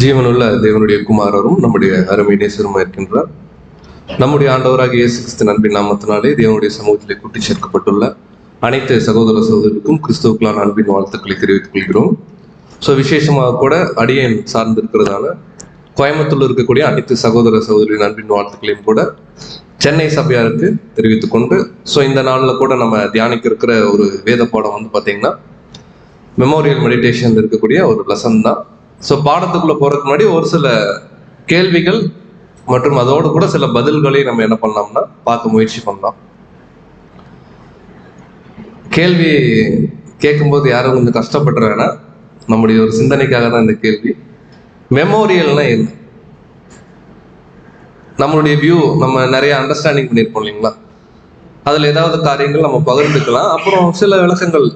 ஜீவனுள்ள தேவனுடைய குமாரரும் நம்முடைய அருமை நேசருமா இருக்கின்றார். நம்முடைய ஆண்டவராக இயேசு கிறிஸ்து அன்பின் நாமத்தினாலே தேவனுடைய சமூகத்திலே கூட்டி சேர்க்கப்பட்டுள்ள அனைத்து சகோதர சகோதரிக்கும் கிறிஸ்துவுக்களான அன்பின் வாழ்த்துக்களை தெரிவித்துக் கொள்கிறோம். ஸோ விசேஷமாக கூட அடியேன் சார்ந்திருக்கிறதால கோயம்புத்தூர்ல இருக்கக்கூடிய அனைத்து சகோதர சகோதரின் அன்பின் வாழ்த்துக்களையும் கூட சென்னை சபையாருக்கு தெரிவித்துக் கொண்டு, ஸோ இந்த நாளில் கூட நம்ம தியானிக்க இருக்கிற ஒரு வேத பாடம் வந்து பார்த்தீங்கன்னா மெமோரியல் மெடிடேஷன் இருக்கக்கூடிய ஒரு லெசன் தான். ஸோ பாடத்துக்குள்ள போறதுக்கு முன்னாடி ஒரு சில கேள்விகள் மற்றும் அதோடு கூட சில பதில்களையும் நம்ம என்ன பண்ணலாம்னா பார்க்க முயற்சி பண்ணலாம். கேள்வி கேட்கும்போது யாரும் கொஞ்சம் கஷ்டப்பட்டு வேணா, நம்முடைய ஒரு சிந்தனைக்காக தான் இந்த கேள்வி. மெமோரியல்னா என்ன? நம்மளுடைய வியூ நம்ம நிறைய அண்டர்ஸ்டாண்டிங் பண்ணியிருப்போம் இல்லைங்களா? அதுல ஏதாவது காரியங்கள் நம்ம பகிர்ந்துக்கலாம். அப்புறம் சில விளக்கங்கள்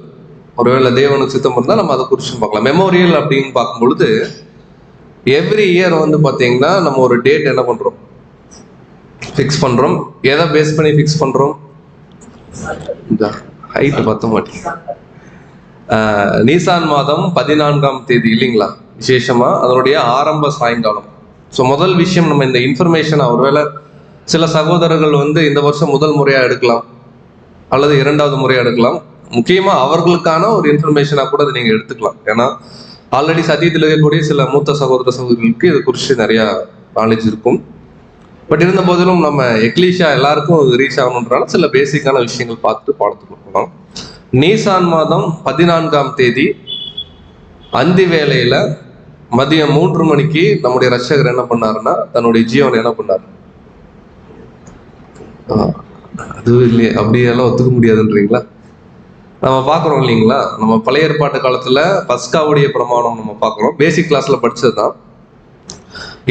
ஒருவேளை தேவனுக்கு சித்தம் இருந்தால் நம்ம அதை குறிச்சும் பார்க்கலாம். மெமோரியல் அப்படின்னு பார்க்கும் பொழுது எவ்ரி இயர் வந்து பார்த்தீங்கன்னா நம்ம ஒரு டேட் என்ன பண்றோம், ஃபிக்ஸ் பண்றோம். எதை பேஸ் பண்ணி ஃபிக்ஸ் பண்றோம்? ஹைட் பத்த மாட்டேங்க. நீசான் மாதம் 14ஆம் தேதி இல்லைங்களா? விசேஷமா அதனுடைய ஆரம்ப சாயங்காலம். ஸோ முதல் விஷயம் நம்ம இந்த இன்ஃபர்மேஷன் ஒருவேளை சில சகோதரர்கள் வந்து இந்த வருஷம் முதல் முறையா எடுக்கலாம் அல்லது இரண்டாவது முறையா எடுக்கலாம். முக்கியமா அவர்களுக்கான ஒரு இன்ஃபர்மேஷனா கூட அதை நீங்க எடுத்துக்கலாம். ஏன்னா ஆல்ரெடி சத்தியத்தில் இருக்கக்கூடிய சில மூத்த சகோதர சகோதரிகளுக்கு இது குறித்து நிறைய நாலேஜ் இருக்கும். பட் இருந்த போதிலும் நம்ம எக்லீஷா எல்லாருக்கும் ரீச் ஆகணுன்றால சில பேசிக்கான விஷயங்கள் பார்த்துட்டு பாடத்துக்கு போகலாம். நீசான் மாதம் 14ஆம் தேதி அந்தி வேளையில மதியம் 3 மணிக்கு நம்முடைய ரட்சகர் என்ன பண்ணாருன்னா தன்னுடைய ஜீவனை என்ன பண்ணாரு? அது இல்லையே, அப்படியெல்லாம் ஒத்துக்க முடியாதுன்றீங்களா? நம்ம பார்க்குறோம் இல்லைங்களா? நம்ம பழைய ஏற்பாட்டு காலத்துல பஸ்காவுடைய பிரமாணம் நம்ம பார்க்குறோம். பேசிக் கிளாஸ்ல படிச்சதுதான்.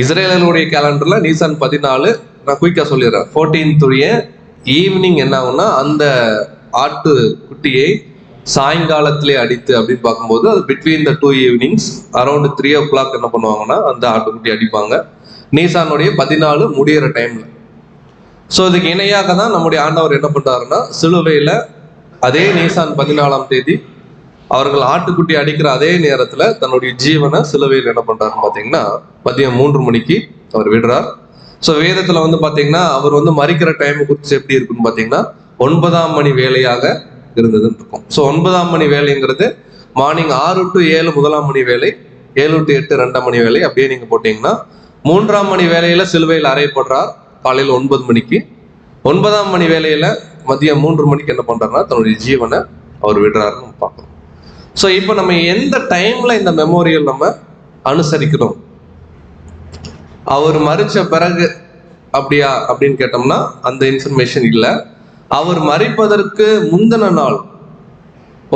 இஸ்ரேலருடைய கேலண்டர்ல நீசான் 14, நான் குயிக்கா சொல்லிடுறேன், 14th ஈவினிங் என்ன ஆகும்னா அந்த ஆட்டு குட்டியை சாயங்காலத்திலே அடித்து அப்படின்னு பார்க்கும்போது அது between the 2 evenings around 3 o'clock என்ன பண்ணுவாங்கன்னா அந்த ஆட்டுக்குட்டி அடிப்பாங்க நீசானுடைய 14 முடியிற டைம்ல. ஸோ இதுக்கு இணையாக தான் நம்முடைய ஆண்டவர் என்ன பண்றாருன்னா சிலுவையில அதே நீசான் 14ஆம் தேதி அவர்கள் ஆட்டுக்குட்டி அடிக்கிற அதே நேரத்துல தன்னுடைய ஜீவனை சிலுவையில் என்ன பண்றாருன்னு பாத்தீங்கன்னா மதியம் 3 மணிக்கு அவர் விடுறார். ஸோ வேதத்துல வந்து பாத்தீங்கன்னா அவர் வந்து மறிக்கிற டைம் குறித்து எப்படி இருக்குன்னு பாத்தீங்கன்னா 9ஆம் மணி வேலையாக இருந்ததுன்னு இருக்கும். ஸோ 9ஆம் மணி வேலைங்கிறது மார்னிங் 6 to 7 முதலாம் மணி வேலை, 7 to 8 2ஆம் மணி வேலை. அப்படியே நீங்க போட்டீங்கன்னா 3ஆம் மணி வேலையில சிலுவையில் அறையப்படுறார் காலையில் 9 மணிக்கு. 9ஆம் மணி வேலையில மதியம் 3 மணிக்கு என்ன பண்றாருன்னா தன்னுடைய ஜீவனை அவர் விடுறாருன்னு பார்க்கணும். ஸோ இப்போ நம்ம எந்த டைம்ல இந்த மெமோரியல் நம்ம அனுசரிக்கிறோம்? அவர் மறிச்ச பிறகு அப்படியா அப்படின்னு கேட்டோம்னா அந்த இன்ஃபர்மேஷன் இல்லை. அவர் மறிப்பதற்கு முந்தின நாள்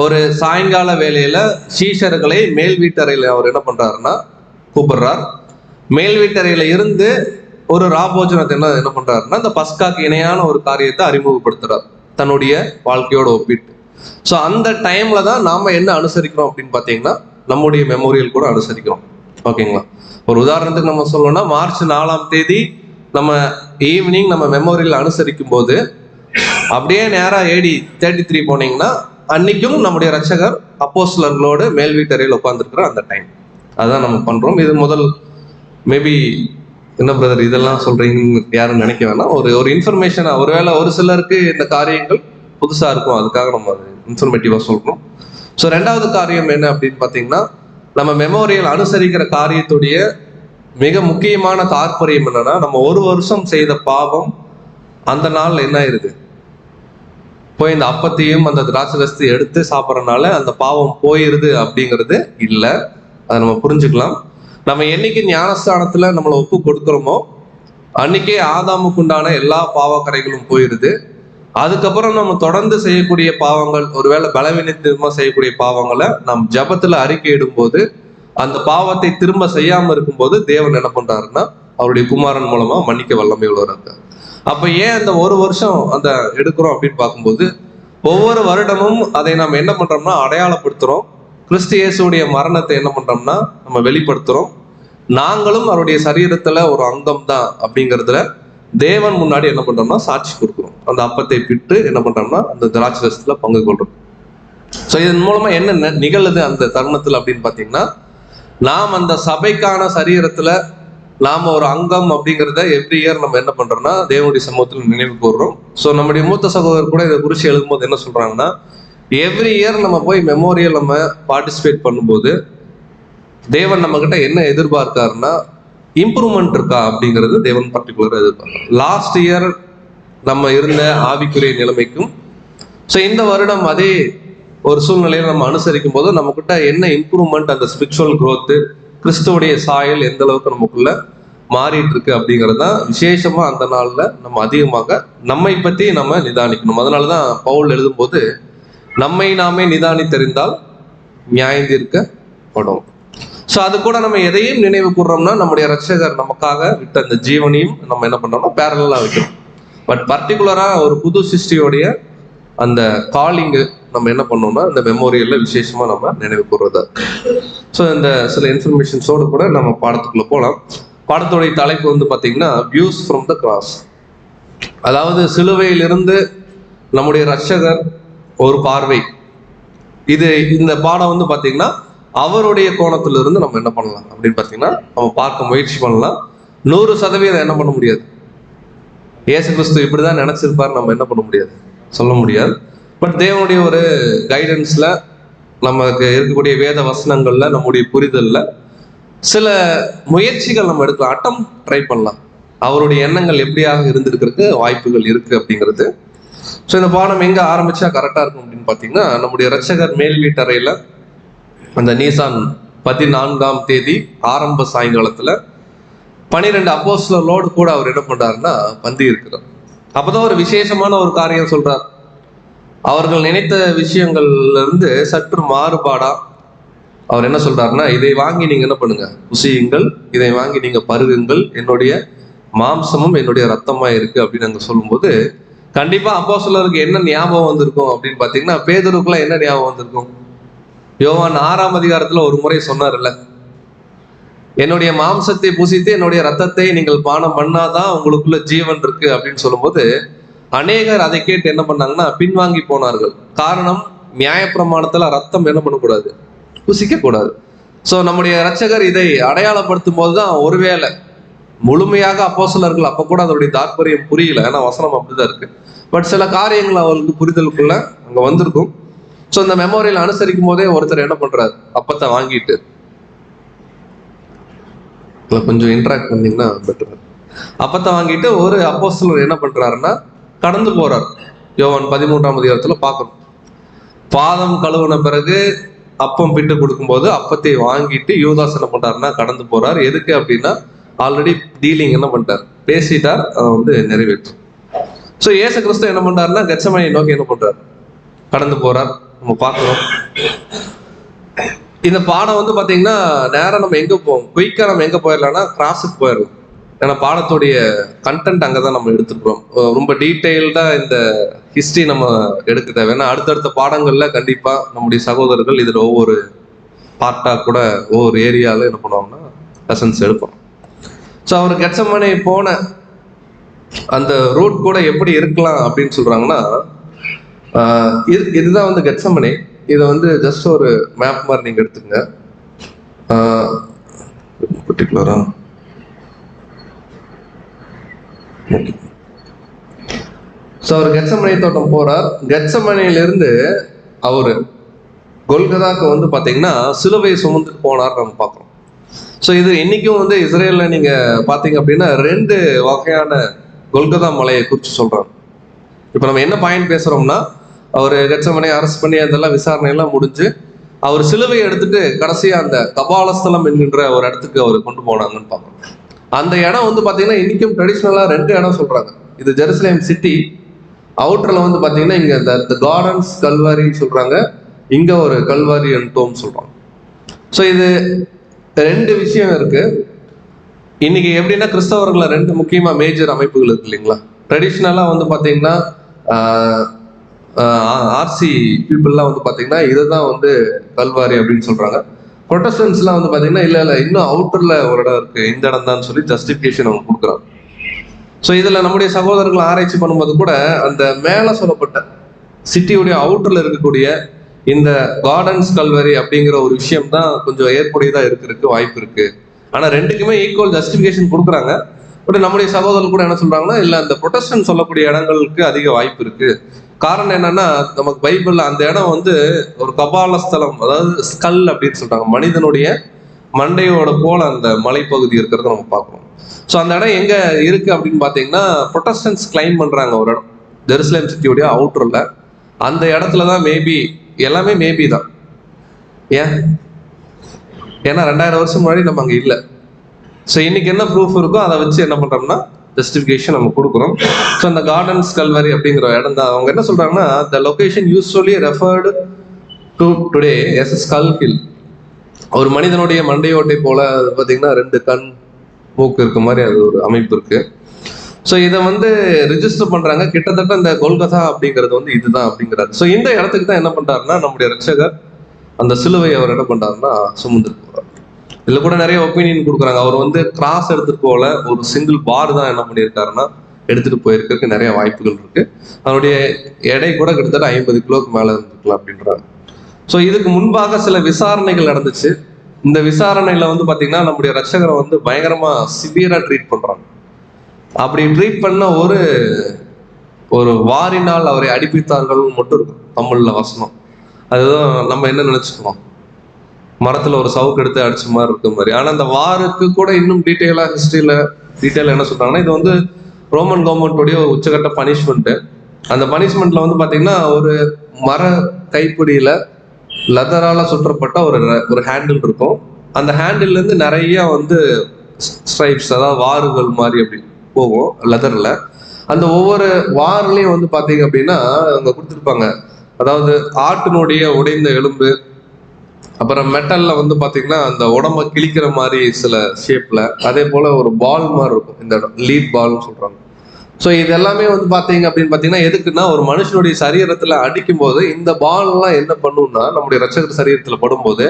ஒரு சாயங்கால வேலையில சீஷர்களை மேல் வீட்டறையில அவர் என்ன பண்றாருன்னா கூப்பிடுறார். மேல் வீட்டறையில இருந்து ஒரு ராபோஜனத்தை என்ன பண்றாருன்னா இந்த பஸ்காக்கு இணையான ஒரு காரியத்தை அறிமுகப்படுத்துறார் தன்னுடைய வாழ்க்கையோட ஒப்பிட்டு. ஸோ அந்த டைம்ல தான் நாம என்ன அனுசரிக்கிறோம் அப்படின்னு பாத்தீங்கன்னா நம்முடைய மெமோரியல் கூட அனுசரிக்கிறோம். ஓகேங்களா? ஒரு உதாரணத்துக்கு நம்ம சொல்லணும்னா மார்ச் 4ஆம் தேதி நம்ம ஈவினிங் நம்ம மெமோரியல் அனுசரிக்கும் போது அப்படியே நேரா AD 33 போனீங்கன்னா அன்னைக்கும் நம்முடைய ரட்சகர் அப்போஸ்தலர்களோடு மேல் வீட்டறையில் உட்கார்ந்துருக்கிற அந்த டைம் அதான் நம்ம பண்றோம். இது முதல் மேபி என்ன பிரதர் இதெல்லாம் சொல்றீங்கன்னு யாரும் நினைக்க வேணாம். ஒரு இன்ஃபர்மேஷன், ஒருவேளை ஒரு சிலருக்கு இந்த காரியங்கள் புதுசா இருக்கும், அதுக்காக நம்ம இன்ஃபர்மேட்டிவா சொல்றோம். ஸோ 2வது காரியம் என்ன அப்படின்னு பாத்தீங்கன்னா நம்ம மெமோரியல் அனுசரிக்கிற காரியத்துடைய மிக முக்கியமான தாற்பயம் என்னன்னா நம்ம ஒரு வருஷம் செய்த பாவம் அந்த நாள் என்ன ஆயிருது போய் இந்த அப்பத்தையும் அந்த திராட்சரசத்தையும் எடுத்து சாப்பிட்றதுனால அந்த பாவம் போயிருது அப்படிங்கிறது இல்லை. அதை நம்ம புரிஞ்சுக்கலாம். நம்ம என்னைக்கு ஞானஸ்தானத்துல நம்மளை ஒப்பு கொடுக்குறோமோ அன்னைக்கே ஆதாமுக்கு உண்டான எல்லா பாவக்கரைகளும் போயிருது. அதுக்கப்புறம் நம்ம தொடர்ந்து செய்யக்கூடிய பாவங்கள், ஒருவேளை பலவீனமா செய்யக்கூடிய பாவங்களை நம் ஜபத்துல அறிக்கையிடும் போது அந்த பாவத்தை திரும்ப செய்யாம இருக்கும்போது தேவன் என்ன பண்றாருன்னா அவருடைய குமாரன் மூலமா மன்னிக்க வல்லமை உள்ளவராங்க. அப்ப ஏன் அந்த ஒரு வருஷம் அந்த எடுக்கிறோம் அப்படின்னு பார்க்கும்போது ஒவ்வொரு வருடமும் அதை நம்ம என்ன பண்றோம்னா அடையாளப்படுத்துறோம். கிறிஸ்து இயேசுடைய மரணத்தை என்ன பண்றோம்னா நம்ம வெளிப்படுத்துறோம். நாங்களும் அவருடைய சரீரத்துல ஒரு அங்கம் தான் அப்படிங்கிறதுல தேவன் முன்னாடி என்ன பண்றோம்னா சாட்சி கொடுக்குறோம். அந்த அப்பத்தை பிட்டு என்ன பண்றோம்னா அந்த திராட்சரசத்துல பங்கு கொள்றோம். ஸோ இதன் மூலமா என்ன நிகழுது அந்த தருணத்துல அப்படின்னு பாத்தீங்கன்னா நாம் அந்த சபைக்கான சரீரத்துல நாம ஒரு அங்கம் அப்படிங்கிறத எவ்ரி இயர் நம்ம என்ன பண்றோம்னா தேவனுடைய சமூகத்தில் நினைவு கூறுறோம். ஸோ நம்முடைய மூத்த சகோதரர் கூட இதை குறித்து எழுதும்போது என்ன சொல்றாங்கன்னா, எவ்ரி இயர் நம்ம போய் மெமோரியல் நம்ம பார்ட்டிசிபேட் பண்ணும்போது தேவன் நம்ம கிட்ட என்ன எதிர்பார்க்காருன்னா, இம்ப்ரூவ்மெண்ட் இருக்கா அப்படிங்கிறது தேவன் பர்டிகுலராக எதிர்பார்க்க. லாஸ்ட் இயர் நம்ம இருந்த ஆவிக்குரிய நிலைமைக்கும் ஸோ இந்த வருடம் அதே ஒரு சூழ்நிலையை நம்ம அனுசரிக்கும் போது நம்ம கிட்ட என்ன இம்ப்ரூவ்மெண்ட், அந்த ஸ்பிரிச்சுவல் growth, கிறிஸ்துவோடைய சாயல் எந்த அளவுக்கு நமக்குள்ள மாறிட்டு இருக்கு அப்படிங்கிறது தான் விசேஷமா அந்த நாள்ல நம்ம அதிகமாக நம்மை பத்தி நம்ம நிதானிக்கணும். அதனாலதான் பவுல் எழுதும்போது நம்மை நாமே நிதானித்தறிந்தால் நியாயந்தீர்க்கப்படும். ஸோ அது கூட நம்ம எதையும் நினைவு கூறுறோம்னா நம்முடைய ரட்சகர் நமக்காக விட்ட அந்த ஜீவனையும் நம்ம என்ன பண்றோம்னா பேரலா வைக்கிறோம். பட் பர்டிகுலரா ஒரு புது சிருஷ்டியோடைய அந்த காலிங்கு நம்ம என்ன பண்ணோம்னா இந்த மெமோரியல்ல விசேஷமா நம்ம நினைவு கூறுறதா. ஸோ இந்த சில இன்ஃபர்மேஷன்ஸோடு கூட நம்ம பாடத்துக்குள்ள போகலாம். பாடத்துடைய தலைப்பு வந்து பார்த்தீங்கன்னா வியூஸ் ஃப்ரம் த கிராஸ், அதாவது சிலுவையிலிருந்து நம்முடைய ரட்சகர் ஒரு பார்வை. இந்த பாடம் வந்து பார்த்தீங்கன்னா அவருடைய கோணத்திலிருந்து நம்ம என்ன பண்ணலாம் அப்படின்னு பார்த்தீங்கன்னா நம்ம பார்க்க முயற்சி பண்ணலாம். 100% என்ன பண்ண முடியாது, இயேசு கிறிஸ்து இப்படிதான் நினைச்சிருப்பாரு நம்ம என்ன பண்ண முடியாது, சொல்ல முடியாது. பட் தேவனுடைய ஒரு கைடன்ஸ்ல நமக்கு இருக்கக்கூடிய வேத வசனங்கள்ல நம்முடைய புரிதல்ல சில முயற்சிகள் நம்ம எடுக்கலாம், அட்டம் ட்ரை பண்ணலாம். அவருடைய எண்ணங்கள் எப்படியாக இருந்திருக்கிறதுக்கு வாய்ப்புகள் இருக்கு அப்படிங்கிறது. ஸோ இந்த பாடம் எங்க ஆரம்பிச்சா கரெக்டா இருக்கும் அப்படின்னு பார்த்தீங்கன்னா, நம்முடைய ரட்சகர் மேல் வீட்டறையில அந்த நீசான் 14ஆம் தேதி ஆரம்ப சாயங்காலத்துல 12 அப்போஸ்தலரோடு கூட அவர் என்ன பண்றாருன்னா பந்தி இருக்கிறார். அப்பதான் ஒரு விசேஷமான ஒரு காரியம் சொல்றார். அவர்கள் நினைத்த விஷயங்கள்ல இருந்து சற்று மாறுபாடா அவர் என்ன சொல்றாருன்னா, இதை வாங்கி நீங்க என்ன பண்ணுங்க, புசியுங்கள், இதை வாங்கி நீங்க பருகுங்கள், என்னுடைய மாம்சமும் என்னுடைய ரத்தமா இருக்கு அப்படின்னு அங்க சொல்லும்போது கண்டிப்பா அப்போஸ்தலருக்கு என்ன ஞாபகம் வந்திருக்கும் அப்படின்னு பாத்தீங்கன்னா, பேதுருக்குலாம் என்ன ஞாபகம் வந்திருக்கும்? யோவான் 6ஆம் அதிகாரத்துல ஒரு முறை சொன்னார்ல, என்னுடைய மாம்சத்தை புசித்து என்னுடைய ரத்தத்தை நீங்கள் பானம் பண்ணாதான் உங்களுக்குள்ள ஜீவன் இருக்கு அப்படின்னு சொல்லும்போது அநேகர் அதை கேட்டு என்ன பண்ணாங்கன்னா பின்வாங்கி போனார்கள். காரணம், நியாயப்பிரமாணத்துல ரத்தம் என்ன பண்ணக்கூடாது, புசிக்க கூடாது. ஸோ நம்முடைய இரட்சகர் இதை அடையாளப்படுத்தும் போதுதான் ஒருவேளை முழுமையாக அப்போஸ்தலர்கள் அப்ப கூட அதோடைய தாற்பயம் புரியல, ஏன்னா வசனம் அப்படிதான் இருக்கு. பட் சில காரியங்கள் அவர்களுக்கு புரிதலுக்குள்ள அங்க வந்திருக்கும். ஸோ இந்த மெமோரியல் அனுசரிக்கும் போதே ஒருத்தர் என்ன பண்றாரு, அப்பத்தை வாங்கிட்டு கொஞ்சம் இன்ட்ராக்ட் பண்ணீங்கன்னா பெட்டர். அப்பத்தை வாங்கிட்டு ஒரு அப்போஸ்தலர் என்ன பண்றாருன்னா கடந்து போறார். யோவான் 13ஆம் அதிகாரத்துல பார்க்கணும். பாதம் கழுவுன பிறகு அப்பம் பிட்டு கொடுக்கும்போது அப்பத்தை வாங்கிட்டு யூதாஸ் என்ன பண்றாருன்னா கடந்து போறார். எதுக்கு அப்படின்னா ஆல்ரெடி டீலிங் என்ன பண்ணிட்டார், பேசிட்டார், அதை வந்து நிறைவேற்றும். ஸோ இயேசு கிறிஸ்து என்ன பண்றாருன்னா கெத்செமனே நோக்கி என்ன பண்றாரு, கடந்து போறார். நம்ம பார்க்கிறோம். இந்த பாடம் வந்து பாத்தீங்கன்னா நேரம் நம்ம எங்க போவோம், குயிக்கா நம்ம எங்க போயிடலாம்னா கிராஸுக்கு போயிடலாம். ஏன்னா பாடத்துடைய கண்டென்ட் அங்கதான் நம்ம எடுத்துக்கிறோம். ரொம்ப டீட்டெயில்டா இந்த ஹிஸ்டரி நம்ம எடுக்க தேவை. ஏன்னா அடுத்தடுத்த பாடங்கள்ல கண்டிப்பா நம்முடைய சகோதரர்கள் இதுல ஒவ்வொரு பார்ட்டா கூட ஒவ்வொரு ஏரியால என்ன பண்ணுவாங்கன்னா லெசன்ஸ் எடுப்போம். ஸோ அவர் கெத்செமனே போன அந்த ரூட் கூட எப்படி இருக்கலாம் அப்படின்னு சொல்றாங்கன்னா, இதுதான் வந்து கெத்செமனே. இதை வந்து ஜஸ்ட் ஒரு மேப் மாதிரி நீங்க எடுத்துக்கங்க. பர்டிகுலரா ஸோ அவர் கெத்செமனே தோட்டம் போறார். கெத்செமனேலிருந்து அவரு கொல்கதாக்கு வந்து பாத்தீங்கன்னா சிலுவை சுமந்து போனார் நம்ம பார்க்கிறோம். ஸோ இது இன்னைக்கும் வந்து இஸ்ரேல்ல நீங்க பாத்தீங்க அப்படின்னா 2 வகையான கொல்கதா மலையை குறித்து சொல்றாங்க. இப்ப நம்ம என்ன பாயிண்ட் பேசுறோம்னா, அவர் கெத்செமனே அரெஸ்ட் பண்ணி அதெல்லாம் விசாரணை எல்லாம் முடிஞ்சு அவர் சிலுவையை எடுத்துட்டு கடைசியா அந்த கபாலஸ்தலம் என்கின்ற ஒரு இடத்துக்கு அவர் கொண்டு போனாங்கன்னு பார்க்கணும். அந்த இடம் வந்து பாத்தீங்கன்னா இன்னைக்கும் ட்ரெடிஷ்னலா 2 இடம் சொல்றாங்க. இது ஜெருசலேம் சிட்டி அவுட்டர்ல வந்து பாத்தீங்கன்னா இங்க இந்த கார்டன்ஸ் கல்வாரி சொல்றாங்க, இங்க ஒரு கல்வாரி அண்ட் டோம் சொல்றாங்க. ஸோ இது 2 விஷயம் இருக்கு. இன்னைக்கு எப்படின்னா கிறிஸ்தவர்கள 2 முக்கியமா மேஜர் அமைப்புகள் இருக்கு இல்லைங்களா. ட்ரெடிஷ்னலா வந்து பாத்தீங்கன்னா ஆர்சி பீப்புள்லாம் வந்து பாத்தீங்கன்னா இதுதான் வந்து கல்வாரி அப்படின்னு சொல்றாங்க. ப்ரொட்டஸ்டன்ஸ்லாம் வந்து பாத்தீங்கன்னா இல்ல இன்னும் அவுட்டர்ல ஒரு இடம் இருக்கு, இந்த இடம் தான் சொல்லி ஜஸ்டிபிகேஷன் அவங்க கொடுக்குறாங்க. ஸோ இதுல நம்முடைய சகோதரர்கள் ஆராய்ச்சி பண்ணும்போது கூட அந்த மேல சொல்லப்பட்ட சிட்டியுடைய அவுட்டர்ல இருக்கக்கூடிய இந்த கார்டன்ஸ் கல்வரி அப்படிங்கிற ஒரு விஷயம் தான் கொஞ்சம் ஏற்புடையதா இருக்கிறதுக்கு வாய்ப்பு இருக்கு. ஆனா ரெண்டுக்குமே ஈக்குவல் ஜஸ்டிபிகேஷன் கொடுக்குறாங்க. பட் நம்முடைய சகோதரர்கள் கூட என்ன சொல்றாங்கன்னா, இல்ல அந்த ப்ரொடெஸ்டன்ட் சொல்லக்கூடிய இடங்களுக்கு அதிக வாய்ப்பு இருக்கு. காரணம் என்னன்னா, நமக்கு பைபிள்ல அந்த இடம் வந்து ஒரு கபால ஸ்தலம், அதாவது ஸ்கல் அப்படின்னு சொல்றாங்க, மனிதனுடைய மண்டையோட போல அந்த மலைப்பகுதி இருக்கிறத நம்ம பார்க்கணும். ஸோ அந்த இடம் எங்க இருக்கு அப்படின்னு பார்த்தீங்கன்னா, ப்ரொடெஸ்டன்ஸ் கிளைம் பண்றாங்க ஒரு இடம் ஜெருசலேம் சிட்டியுடைய அவுட்டர்ல. அந்த இடத்துல தான் மேபி, எல்லாமே மேபி தான். ஏன்? ஏன்னா 2000 வருஷம் முன்னாடி நம்ம அங்க இல்லை. ஸோ இன்னைக்கு என்ன ப்ரூஃப் இருக்கோ அதை வச்சு என்ன பண்றோம்னா ஜஸ்டிஃபிகேஷன் நம்ம கொடுக்குறோம். ஸோ அந்த கார்டன்ஸ் கல்வரி அப்படிங்கிற இடம் தான். அவங்க என்ன சொல்றாங்கன்னா, the location usually referred to today as skull hill. ஒரு மனிதனுடைய மண்டையோட்டை போல பார்த்தீங்கன்னா 2 கண் மூக்கு இருக்க மாதிரி அது ஒரு அமைப்பு இருக்கு. ஸோ இதை வந்து ரிஜிஸ்டர் பண்றாங்க. கிட்டத்தட்ட இந்த கொல்கத்தா அப்படிங்கிறது வந்து இதுதான் அப்படிங்கிறாரு. ஸோ இந்த இடத்துக்கு தான் என்ன பண்றாருன்னா, நம்முடைய ரட்சகர் அந்த சிலுவை அவர் என்ன பண்றாருன்னா சுமந்துட்டு போறார். இதுல கூட நிறைய ஒப்பீனியன் கொடுக்குறாங்க. அவர் வந்து கிராஸ் எடுத்துட்டு போல, ஒரு சிங்கிள் பார் தான் என்ன பண்ணியிருக்காருன்னா எடுத்துட்டு போயிருக்கிறதுக்கு நிறைய வாய்ப்புகள் இருக்கு. அவருடைய எடை கூட கிட்டத்தட்ட 50 கிலோக்கு மேல இருந்துக்கலாம் அப்படின்றாங்க. ஸோ இதுக்கு முன்பாக சில விசாரணைகள் நடந்துச்சு. இந்த விசாரணையில வந்து பாத்தீங்கன்னா நம்முடைய ரட்சகரை வந்து பயங்கரமா சிவியரா ட்ரீட் பண்றாங்க. அப்படி ட்ரீட் பண்ண ஒரு வாரினால் அவரை அடிப்பித்தார்கள் மட்டும் இருக்கும் தமிழ்ல வசனம். அதுதான் நம்ம என்ன நினைச்சுக்கணும், மரத்துல ஒரு சவுக்கு எடுத்து அடிச்ச மாதிரி இருக்க மாதிரி. ஆனா அந்த வாருக்கு கூட இன்னும் டீட்டெயிலா ஹிஸ்டரியில என்ன சொல்றாங்கன்னா, இது வந்து ரோமன் கவர்மெண்டோடைய ஒரு உச்சகட்ட பனிஷ்மெண்ட். அந்த பனிஷ்மெண்ட்ல வந்து பாத்தீங்கன்னா ஒரு மர கைப்பிடியில லெதரால சுற்றப்பட்ட ஒரு ஹேண்டில் இருக்கும். அந்த ஹேண்டில் இருந்து நிறைய வந்து ஸ்ட்ரைப்ஸ், அதாவது வாறுகள் மாதிரி அப்படி போகும் லெதர்ல. அந்த ஒவ்வொரு வார்லயும் வந்து பாத்தீங்க அப்படின்னா அவங்க கொடுத்துருப்பாங்க, அதாவது ஆட்டினுடைய உடைந்த எலும்பு, அப்புறம் மெட்டல்ல வந்து பாத்தீங்கன்னா அந்த உடம்ப கிழிக்கிற மாதிரி சில ஷேப்ல, அதே போல ஒரு பால் மாதிரி இருக்கும், இந்த இடம் லீட் பால்னு சொல்றாங்க. ஸோ இது எல்லாமே வந்து பாத்தீங்க அப்படின்னு பாத்தீங்கன்னா எதுக்குன்னா, ஒரு மனுஷனுடைய சரீரத்துல அடிக்கும் போது இந்த பால் எல்லாம் என்ன பண்ணும்னா, நம்முடைய ரட்சகர் சரீரத்துல படும்போது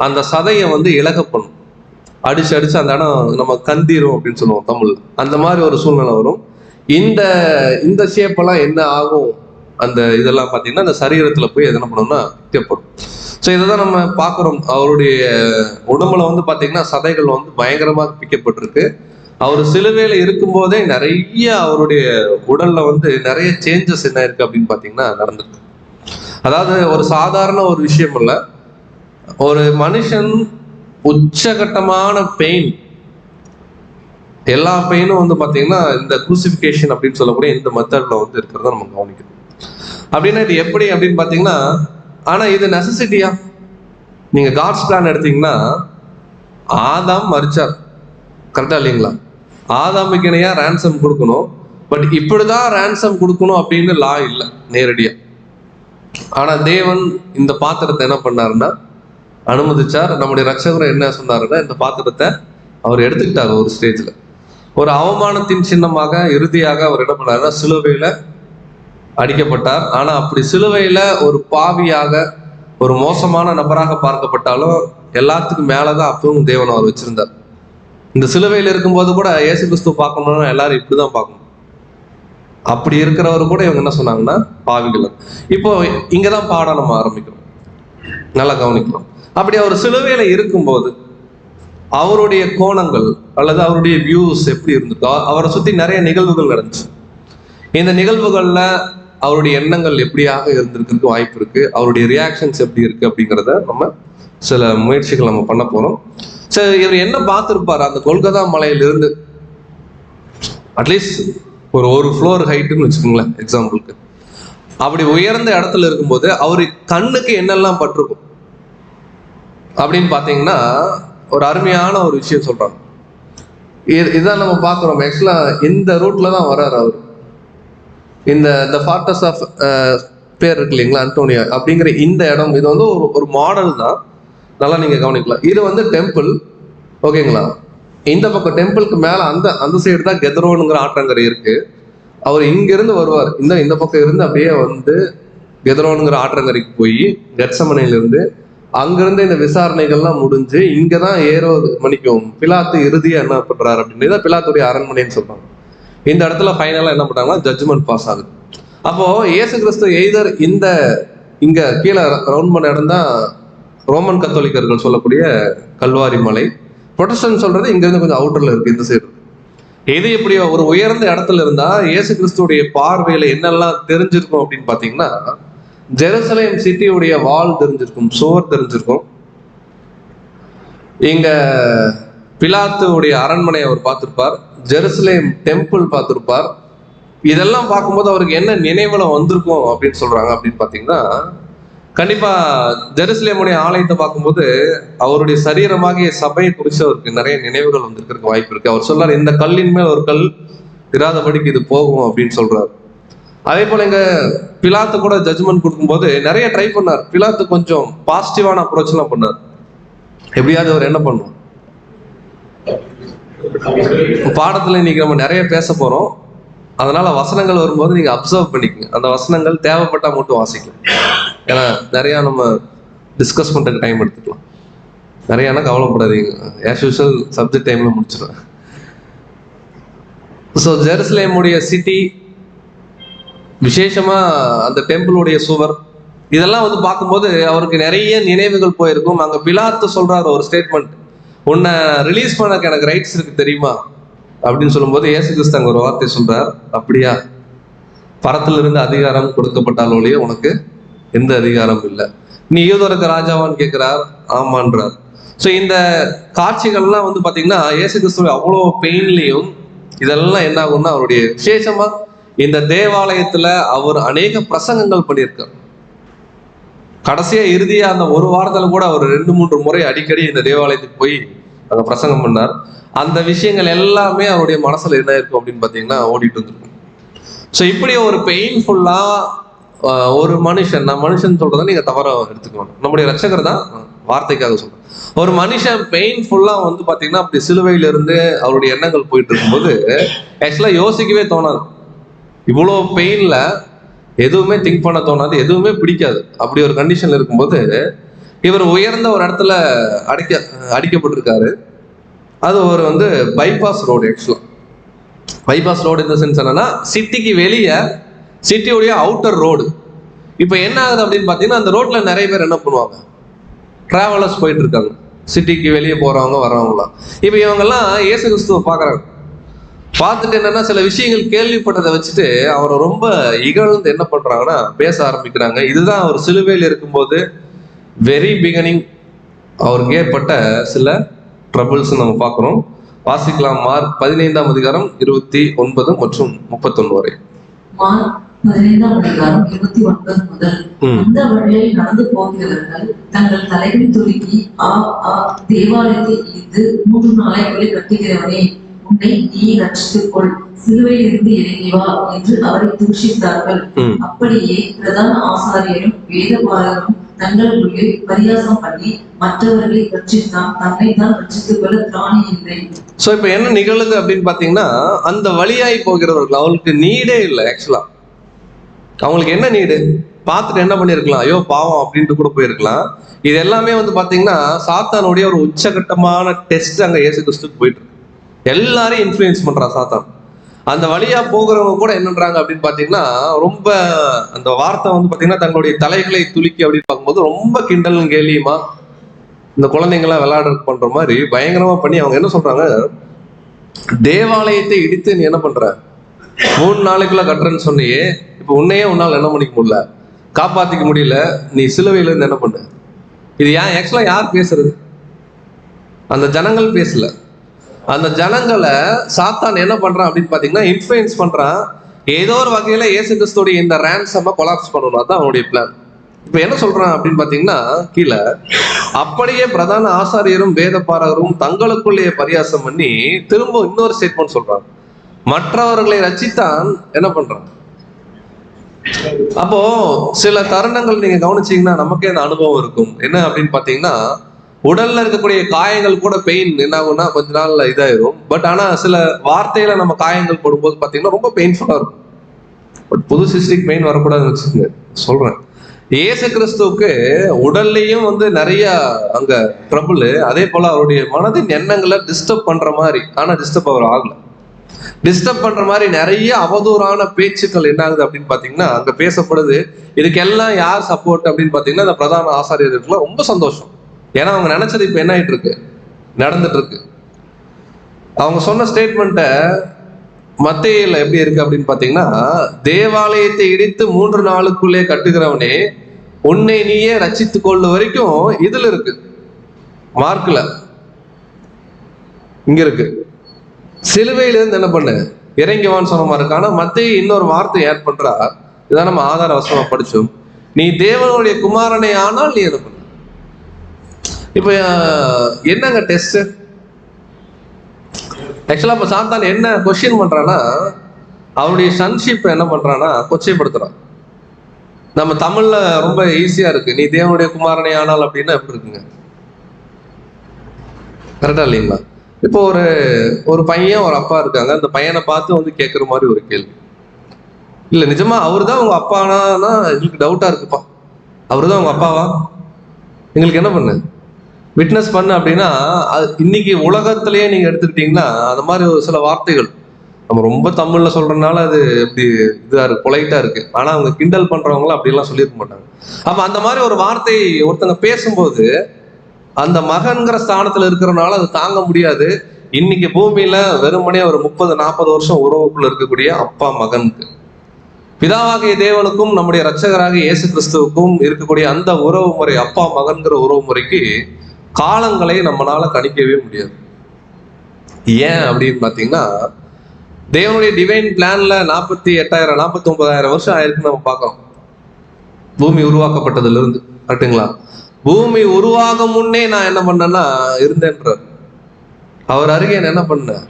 அந்த சதையை வந்து இலக பண்ணும். அடிச்சு அடிச்சு அந்த இடம் நம்ம கந்திரும் அப்படின்னு சொல்லுவோம் தமிழ். அந்த மாதிரி ஒரு சூழ்நிலை வரும். இந்த இந்த ஷேப் எல்லாம் என்ன ஆகும், அந்த இதெல்லாம் பாத்தீங்கன்னா அந்த சரீரத்துல போய் எது என்ன பண்ணணும்னா பிக்கப்படும். ஸோ இதைதான் நம்ம பார்க்குறோம். அவருடைய உடம்புல வந்து பாத்தீங்கன்னா சதைகள் வந்து பயங்கரமா பிக்கப்பட்டிருக்கு. அவர் சிலுவையில இருக்கும்போதே நிறைய அவருடைய உடல்ல வந்து நிறைய சேஞ்சஸ் என்ன இருக்கு அப்படின்னு பாத்தீங்கன்னா நடந்திருக்கு. அதாவது ஒரு சாதாரண ஒரு விஷயம் இல்ல, ஒரு மனுஷன் உச்சகட்டமான பெயின், எல்லா பெயினும் வந்து பாத்தீங்கன்னா இந்த குரூசிபிகேஷன் அப்படின்னு சொல்லக்கூடிய இந்த மெத்தட்ல வந்து இருக்கிறத நம்ம கவனிக்கணும். அப்படின்னா இது எப்படி அப்படின்னு பாத்தீங்கன்னா, ஆனா இது நெசசிட்டியா? நீங்க காட்ஸ் பிளான் எடுத்தீங்கன்னா ஆதாம் மரிச்சார், கரெக்டா இல்லைங்களா? ஆதாமுக்கு இணையா ரேன்சம் கொடுக்கணும். பட் இப்படிதான் ரேன்சம் கொடுக்கணும் அப்படின்னு லா இல்லை நேரடியா. ஆனா தேவன் இந்த பாத்திரத்தை என்ன பண்ணாருன்னா அனுமதிச்சார். நம்முடைய ரட்சகர் என்ன சொன்னாருன்னா, இந்த பாத்திரத்தை அவர் எடுத்துக்கிட்டார். ஒரு ஸ்டேஜ்ல ஒரு அவமானத்தின் சின்னமாக இறுதியாக அவர் என்ன பண்ணாருன்னா சிலுவையில அடிக்கப்பட்டார். ஆனா அப்படி சிலுவையில ஒரு பாவியாக, ஒரு மோசமான நபராக பார்க்கப்பட்டாலும் எல்லாத்துக்கும் மேலதான் அப்பவும் தேவன் அவர் வச்சிருந்தார். இந்த சிலுவையில் இருக்கும்போது கூட இயேசு கிறிஸ்துவ பார்க்கணும்னா எல்லாரும் இப்படிதான் பார்க்கணும். அப்படி இருக்கிறவரு கூட இவங்க என்ன சொன்னாங்கன்னா பாவிகள். இப்போ இங்கதான் பாடம் நம்ம ஆரம்பிக்கிறோம், நல்லா கவனிக்கலாம். அப்படி அவர் சிலுவையில இருக்கும்போது அவருடைய கோணங்கள் அல்லது அவருடைய வியூஸ் எப்படி இருந்திருக்கோ, அவரை சுத்தி நிறைய நிகழ்வுகள் நடந்துச்சு. இந்த நிகழ்வுகள்ல அவருடைய எண்ணங்கள் எப்படியாக இருந்திருக்கிறதுக்கு வாய்ப்பு இருக்கு, அவருடைய ரியாக்ஷன்ஸ் எப்படி இருக்கு அப்படிங்கிறத நம்ம சில முயற்சிகள் நம்ம பண்ண போறோம். சரி, இவர் என்ன பார்த்திருப்பாரு அந்த கொல்கத்தா மலையிலிருந்து? அட்லீஸ்ட் ஒரு ஃப்ளோர் ஹைட்டுன்னு வச்சுக்கோங்களேன் எக்ஸாம்பிளுக்கு. அப்படி உயர்ந்த இடத்துல இருக்கும்போது அவரு கண்ணுக்கு என்னெல்லாம் பட்டிருக்கும் அப்படின்னு பாத்தீங்கன்னா ஒரு அருமையான ஒரு விஷயம் சொல்றாங்க. இதான் நம்ம பார்க்கிறோம். ஆக்சுவலா இந்த ரூட்ல தான் வர்றாரு அவர். இந்த ஃபார்ட்ரஸ் ஆஃப் பேர் இருக்கு இல்லைங்களா, அன்டோனியா அப்படிங்கிற இந்த இடம், இது வந்து ஒரு மாடல் தான், நல்லா நீங்க கவனிக்கலாம். இது வந்து டெம்பிள், ஓகேங்களா? இந்த பக்கம் டெம்பிளுக்கு மேல அந்த சைடு தான் கெதரோனுங்கிற ஆற்றங்கரை இருக்கு. அவர் இங்க இருந்து வருவார், இந்த பக்கம் இருந்து அப்படியே வந்து கெதரோனுங்கிற ஆற்றங்கரைக்கு போய் கெத்சமனையில இருந்து அங்கிருந்து இந்த விசாரணைகள்லாம் முடிஞ்சு இங்கதான் ஏறுவது மணிக்கும் பிலாத்து இறுதியா என்ன பண்றாரு அப்படின்னு பிலாத்துடைய அரண்மனைன்னு சொல்றாங்க. இந்த இடத்துல ஃபைனலா என்ன பண்றாங்கன்னா ஜட்ஜ்மெண்ட் பாஸ் ஆகுது. அப்போ இயேசு கிறிஸ்து எய்தர் இந்த இங்க கீழே ரவுண்ட் பண்ண இடம் தான் ரோமன் கத்தோலிக்கர்கள் சொல்லக்கூடிய கல்வாரி மலை. புரொட்டஸ்டன்ட் சொல்றது இங்க இருந்து கொஞ்சம் அவுட்டர்ல இருக்கு, இந்த சைடு. இது இப்படி ஒரு உயர்ந்த இடத்துல இருந்தா இயேசு கிறிஸ்துடைய பார்வையில என்னெல்லாம் தெரிஞ்சிருக்கும் அப்படின்னு பாத்தீங்கன்னா, ஜெருசலேம் சிட்டியுடைய வால் தெரிஞ்சிருக்கும், சுவர் தெரிஞ்சிருக்கும். இங்க பிலாத்துடைய அரண்மனை அவர் பார்த்திருப்பார், ஜெருசலேம் டெம்பிள் பார்த்திருப்பார். இதெல்லாம் பார்க்கும்போது அவருக்கு என்ன நினைவுல வந்திருக்கும் அப்படின்னு சொல்றாங்க அப்படின்னு பாத்தீங்கன்னா, கண்டிப்பா ஜெருசலேமுடைய ஆலயத்தை பார்க்கும்போது அவருடைய சரீரமாகிய சபையை குறித்து அவருக்கு நிறைய நினைவுகள் வந்திருக்கிறதுக்கு வாய்ப்பு இருக்கு. அவர் சொல்றாரு, இந்த கல்லின் மேல் ஒரு கல் இராதபடிக்கு இது போகும் அப்படின்னு சொல்றாரு. அதே போல இங்க பிலாத்து கூட ஜட்ஜ்மெண்ட் கொடுக்கும்போது நிறைய ட்ரை பண்ணார். பிலாத்து கொஞ்சம் பாசிட்டிவான அப்ரோச் எல்லாம் பண்ணார். எப்படியாவது அவர் என்ன பண்ணும், பாடத்துல இன்னைக்கு நம்ம நிறைய பேச போறோம், அதனால வசனங்கள் வரும்போது நீங்க அப்சர்வ் பண்ணிக்கங்க. அந்த வசனங்கள் தேவைப்பட்டா மட்டும் வாசிக்கலாம். ஏன்னா நிறைய நம்ம டிஸ்கஸ் பண்றதுக்கு டைம் எடுத்துக்கலாம். நிறைய கவலைப்படாதீங்க, ஆஸ் யூசுவல் சப்ஜெக்ட் டைம்ல முடிச்சிடுவேன். ஸோ ஜெருசலேமுடைய சிட்டி, விசேஷமா அந்த டெம்பிளுடைய சுவர், இதெல்லாம் வந்து பார்க்கும்போது அவருக்கு நிறைய நினைவுகள் போயிருக்கும். அங்க பிலாத்து சொல்றாரு ஒரு ஸ்டேட்மெண்ட், உன்னை ரிலீஸ் பண்ணக்கு எனக்கு ரைட்ஸ் இருக்கு தெரியுமா அப்படின்னு சொல்லும்போது இயேசு கிறிஸ்து அங்க ஒரு வார்த்தை சொல்றார், அப்படியா, பரத்திலிருந்து அதிகாரம் கொடுக்கப்பட்டால் ஒழிய உனக்கு எந்த அதிகாரம் இல்லை, நீ யூதருக்கு ராஜாவான்னு கேட்கிறார், ஆமான்றார். ஸோ இந்த காட்சிகள்லாம் வந்து பாத்தீங்கன்னா இயேசு கிறிஸ்துவ அவ்வளோ பெயின்லையும் இதெல்லாம் என்ன ஆகும்னா, அவருடைய விசேஷமா இந்த தேவாலயத்துல அவர் அநேக பிரசங்கங்கள் பண்ணியிருக்கார். கடைசியா இறுதியா அந்த ஒரு வாரத்துல கூட அவர் 2-3 முறை அடிக்கடி இந்த தேவாலயத்துக்கு போய் அங்க பிரசங்கம் பண்ணார். அந்த விஷயங்கள் எல்லாமே அவருடைய மனசுல என்ன இருக்கும் அப்படின்னு பாத்தீங்கன்னா ஓடிட்டு வந்துருக்கும். ஸோ இப்படி ஒரு பெயின்ஃபுல்லா ஒரு மனுஷன், நான் மனுஷன் சொல்றதை நீங்க தவற எடுத்துக்கணும், நம்முடைய ரட்சகர் தான் வார்த்தைக்காக சொல்றேன். ஒரு மனுஷன் பெயின்ஃபுல்லா வந்து பாத்தீங்கன்னா அப்படி சிலுவையில இருந்து அவருடைய எண்ணங்கள் போயிட்டு இருக்கும்போது ஆக்சுவலா யோசிக்கவே தோணாது. இவ்வளோ பெயின்ல எதுவுமே திங்க் பண்ண தோணாது, எதுவுமே பிடிக்காது. அப்படி ஒரு கண்டிஷன்ல இருக்கும்போது இவர் உயர்ந்த ஒரு இடத்துல அடிக்கப்பட்டிருக்காரு. அது ஒரு வந்து பைபாஸ் ரோடு. ஆக்சுவலா பைபாஸ் ரோடு இந்த சென்ஸ் என்னன்னா, சிட்டிக்கு வெளியே, சிட்டியுடைய அவுட்டர் ரோடு. இப்போ என்ன ஆகுது அப்படின்னு பார்த்தீங்கன்னா, அந்த ரோட்ல நிறைய பேர் என்ன பண்ணுவாங்க, டிராவலர்ஸ் போயிட்டு இருக்காங்க, சிட்டிக்கு வெளியே போறவங்க வரவங்களாம். இப்போ இவங்கெல்லாம் இயேசு கிறிஸ்துவை பார்க்குறாங்க. பார்த்துட்டு என்னன்னா, சில விஷயங்கள் கேள்விப்பட்டதை வச்சுட்டு அவரை ரொம்ப இகழ்ந்து என்ன பண்றாங்கன்னா பேச ஆரம்பிக்கிறாங்க. இதுதான் அவர் சிலுவையில் இருக்கும்போது வெரி பிகினிங் அவருக்கு ஏற்பட்ட சில ட்ரபிள்ஸ் நம்ம பார்க்கிறோம். வாசிக்கலாம். மார்க் 15ஆம் அதிகாரம் 29 மற்றும் 31 வரை. மார்க் 15ஆம் அதிகாரம் 29 முதல். அந்த வழியில் நடந்து போகிறவர்கள் தங்கள் தலைகளை துலுக்கி, தேவாலயத்தை இடித்து 3 நாளைக்குள்ளே கட்டுகிறவனே, உன்னை நீ ரட்சித்துக் கொள், சிலுவையில் இருந்து இறங்கி வா என்று அவரை தூஷித்தார்கள். அப்படியே பிரதான ஆசாரியரும் வேதபாரகரும் தங்களுக்குள்ளே பரியாசம் பண்ணி மற்றவர்களை ரட்சித்தான், தன்னை தான் ரட்சித்துக் கொள்ள திராணி இல்லை. சோ இப்ப என்ன நிகழுது அப்படின்னு பாத்தீங்கன்னா, அந்த வழியாய் போகிறவர்கள் அவங்களுக்கு நீடே இல்லை. ஆக்சுவலா அவங்களுக்கு என்ன நீடு, பார்த்துட்டு என்ன பண்ணிருக்கலாம், ஐயோ பாவம் அப்படின்ட்டு கூட போயிருக்கலாம். இது எல்லாமே வந்து பாத்தீங்கன்னா சாத்தானுடைய ஒரு உச்சகட்டமான டெஸ்ட் அங்க இயேசு கிறிஸ்துக்கு போயிட்டு இருக்கு. எல்லாரையும் இன்ஃப்ளூயன்ஸ் பண்றான் சாத்தான். அந்த வழியா போகிறவங்க கூட என்னன்றாங்க அப்படின்னு பாத்தீங்கன்னா, ரொம்ப அந்த வார்த்தை வந்து பாத்தீங்கன்னா தங்களுடைய தலைகளை துலுக்கி அப்படின்னு பார்க்கும்போது ரொம்ப கிண்டலும் கேலியுமா இந்த குழந்தைங்களாம் விளையாட பண்ற மாதிரி பயங்கரமா பண்ணி அவங்க என்ன சொல்றாங்க, தேவாலயத்தை இடித்து நீ என்ன பண்ற, 3 நாளைக்குள்ள கட்டுறேன்னு சொன்னியே, இப்ப உன்னையே உன்னால் என்ன பண்ணிக்க முடியல, காப்பாத்திக்க முடியல, நீ சிலுவையில இருந்து என்ன பண்ண. இது ஆக்சுவலா யார் பேசுறது, அந்த ஜனங்கள் பேசல. அந்த ஜனங்களை சாத்தான் என்ன பண்றான் அப்படின்னு பாத்தீங்கன்னா இன்ஃப்ளூயன்ஸ் பண்றான். ஏதோ ஒரு வகையில இயேசு கிறிஸ்துவோட இந்த ரேன்சமை கொலாப்ஸ் பண்ணணும், அதான் அவனுடைய பிளான். இப்ப என்ன சொல்றான் அப்படின்னு பாத்தீங்கன்னா கீழே, அப்படியே பிரதான ஆசாரியரும் வேதபாரகரும் தங்களுக்குள்ளே பரியாசம் பண்ணி திரும்ப இன்னொரு ஸ்டேட்மெண்ட் சொல்றான், மற்றவர்களை ரட்சித்தான் என்ன பண்றான். அப்போ சில தருணங்கள் நீங்க கவனிச்சீங்கன்னா நமக்கே அந்த அனுபவம் இருக்கும். என்ன அப்படின்னு பாத்தீங்கன்னா, உடல்ல இருக்கக்கூடிய காயங்கள் கூட பெயின் என்ன ஆகும்னா கொஞ்ச நாள்ல இதாயிரும். பட் ஆனா சில வார்த்தையில நம்ம காயங்கள் போடும்போது பாத்தீங்கன்னா ரொம்ப பெயின்ஃபுல்லா இருக்கும். பட் புது சிஸ்டிக் பெயின் வரக்கூடாதுன்னு வச்சுக்கோங்க சொல்றேன். இயேசு கிறிஸ்துவுக்கு உடல்லையும் வந்து நிறைய அங்க ட்ரபிள், அதே போல அவருடைய மனதின் எண்ணங்களை டிஸ்டர்ப் பண்ற மாதிரி, ஆனா டிஸ்டர்ப் அவர் ஆகல. டிஸ்டர்ப் பண்ற மாதிரி நிறைய அவதூறான பேச்சுக்கள் என்ன ஆகுது அப்படின்னு பாத்தீங்கன்னா அங்க பேசப்படுது. இதுக்கெல்லாம் யார் சப்போர்ட் அப்படின்னு பாத்தீங்கன்னா இந்த பிரதான ஆசாரியர்களுக்குலாம் ரொம்ப சந்தோஷம். ஏன்னா அவங்க நினைச்சது இப்ப என்ன ஆயிட்டு இருக்கு, நடந்துட்டு இருக்கு. அவங்க சொன்ன ஸ்டேட்மெண்ட்டை மத்தேயுல எப்படி இருக்கு அப்படின்னு பாத்தீங்கன்னா, தேவாலயத்தை இடித்து 3 நாளுக்குள்ளே கட்டுகிறவனே உன்னை நீயே ரட்சித்துக் கொள்ள வரைக்கும் இதுல இருக்கு, மார்க்ல இங்க இருக்கு. சிலுவையில இருந்து என்ன பண்ணு இறங்கிவான்னு சொன்ன மாதிரி இருக்கு. ஆனா மத்தேயு இன்னொரு வார்த்தை ஆட் பண்றா, இதான் நம்ம ஆதார வசனமா படிச்சோம், நீ தேவனுடைய குமாரனை ஆனால் நீ என்ன பண்ண. இப்ப என்னங்க டெஸ்ட் ஆக்சுவலா இப்ப சாத்தான் என்ன கொஸ்டின் பண்றான்னா, அவருடைய சன்ஷிப் என்ன பண்றான்னா கொச்சைப்படுத்துறான். நம்ம தமிழ்ல ரொம்ப ஈஸியா இருக்கு, நீ தேவனுடைய குமாரனை ஆனால் அப்படின்னா எப்படி இருக்குங்க, கரெக்டா இல்லைங்களா? இப்போ ஒரு பையன் ஒரு அப்பா இருக்காங்க, அந்த பையனை பார்த்து வந்து கேட்குற மாதிரி ஒரு கேள்வி, இல்ல நிஜமா அவரு தான் உங்க அப்பானா எங்களுக்கு டவுட்டா இருக்குப்பா, அவரு தான் உங்க அப்பாவா, எங்களுக்கு என்ன பண்ணு விட்னஸ் பண்ணு அப்படின்னா, இன்னைக்கு உலகத்திலேயே நீங்க எடுத்துக்கிட்டீங்கன்னா அந்த மாதிரி ஒரு சில வார்த்தைகள் நம்ம ரொம்ப தமிழ்ல சொல்றதுனால அது எப்படி இதா இருக்கு, பொலைட்டா இருக்கு. ஆனா அவங்க கிண்டல் பண்றவங்களும் அப்படிலாம் சொல்லியிருக்க மாட்டாங்க. அப்ப அந்த மாதிரி ஒரு வார்த்தை ஒருத்தங்க பேசும்போது அந்த மகன்கிற ஸ்தானத்துல இருக்கிறனால அது தாங்க முடியாது. இன்னைக்கு பூமியில வெறுமனே ஒரு 30-40 வருஷம் உறவுக்குள்ள இருக்கக்கூடிய அப்பா மகனுக்கு, பிதாவாகிய தேவனுக்கும் நம்முடைய இரட்சகராகிய இயேசு கிறிஸ்துவுக்கும் இருக்கக்கூடிய அந்த உறவு முறை, அப்பா மகன்கிற உறவு முறைக்கு காலங்களை நம்மளால கணிக்கவே முடியாது. ஏன் அப்படின்னு பாத்தீங்கன்னா, தேவனுடைய டிவைன் பிளான்ல 48,000-49,000 வருஷம் ஆயிருக்குன்னு நம்ம பார்க்கிறோம், பூமி உருவாக்கப்பட்டதுல இருந்து. கரெக்டுங்களா? பூமி உருவாக முன்னே நான் என்ன பண்ணேன்னா இருந்தேன்றார். அவர் அருகே என்ன பண்ண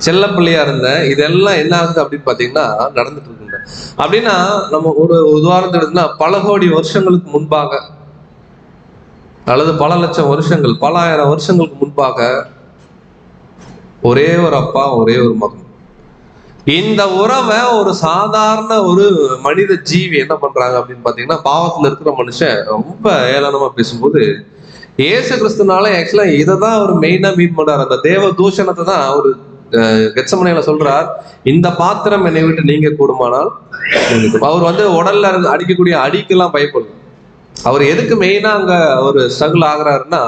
செல்ல பிள்ளையா இருந்தேன். இதெல்லாம் என்ன ஆகுது அப்படின்னு பாத்தீங்கன்னா நடந்துட்டு இருக்குங்க. அப்படின்னா நம்ம ஒரு உதாரணத்தை எடுத்தோம்னா, பல கோடி வருஷங்களுக்கு முன்பாக அல்லது பல லட்சம் வருஷங்கள், பல ஆயிரம் வருஷங்களுக்கு முன்பாக ஒரே ஒரு அப்பா ஒரே ஒரு மகன், இந்த உறவை ஒரு சாதாரண ஒரு மனித ஜீவி என்ன பண்றாங்க அப்படின்னு பாத்தீங்கன்னா, பாவத்துல இருக்கிற மனுஷன் ரொம்ப ஏளனமா பேசும்போது, இயேசு கிறிஸ்துனால ஆக்சுவலா இதை தான் அவர் மெயினா மீட் பண்றாரு. அந்த தேவ தூஷணத்தை தான் அவரு கெத்சமனேல சொல்றார், இந்த பாத்திரம் என்னை விட்டு நீங்க கூடுமானால். அவர் வந்து உடல்ல அடிக்கக்கூடிய அடிக்கெல்லாம் பயப்படும். அவர் எதுக்கு மெயினா அங்க ஒரு ஸ்ட்ரகிள் ஆகுறாருன்னா,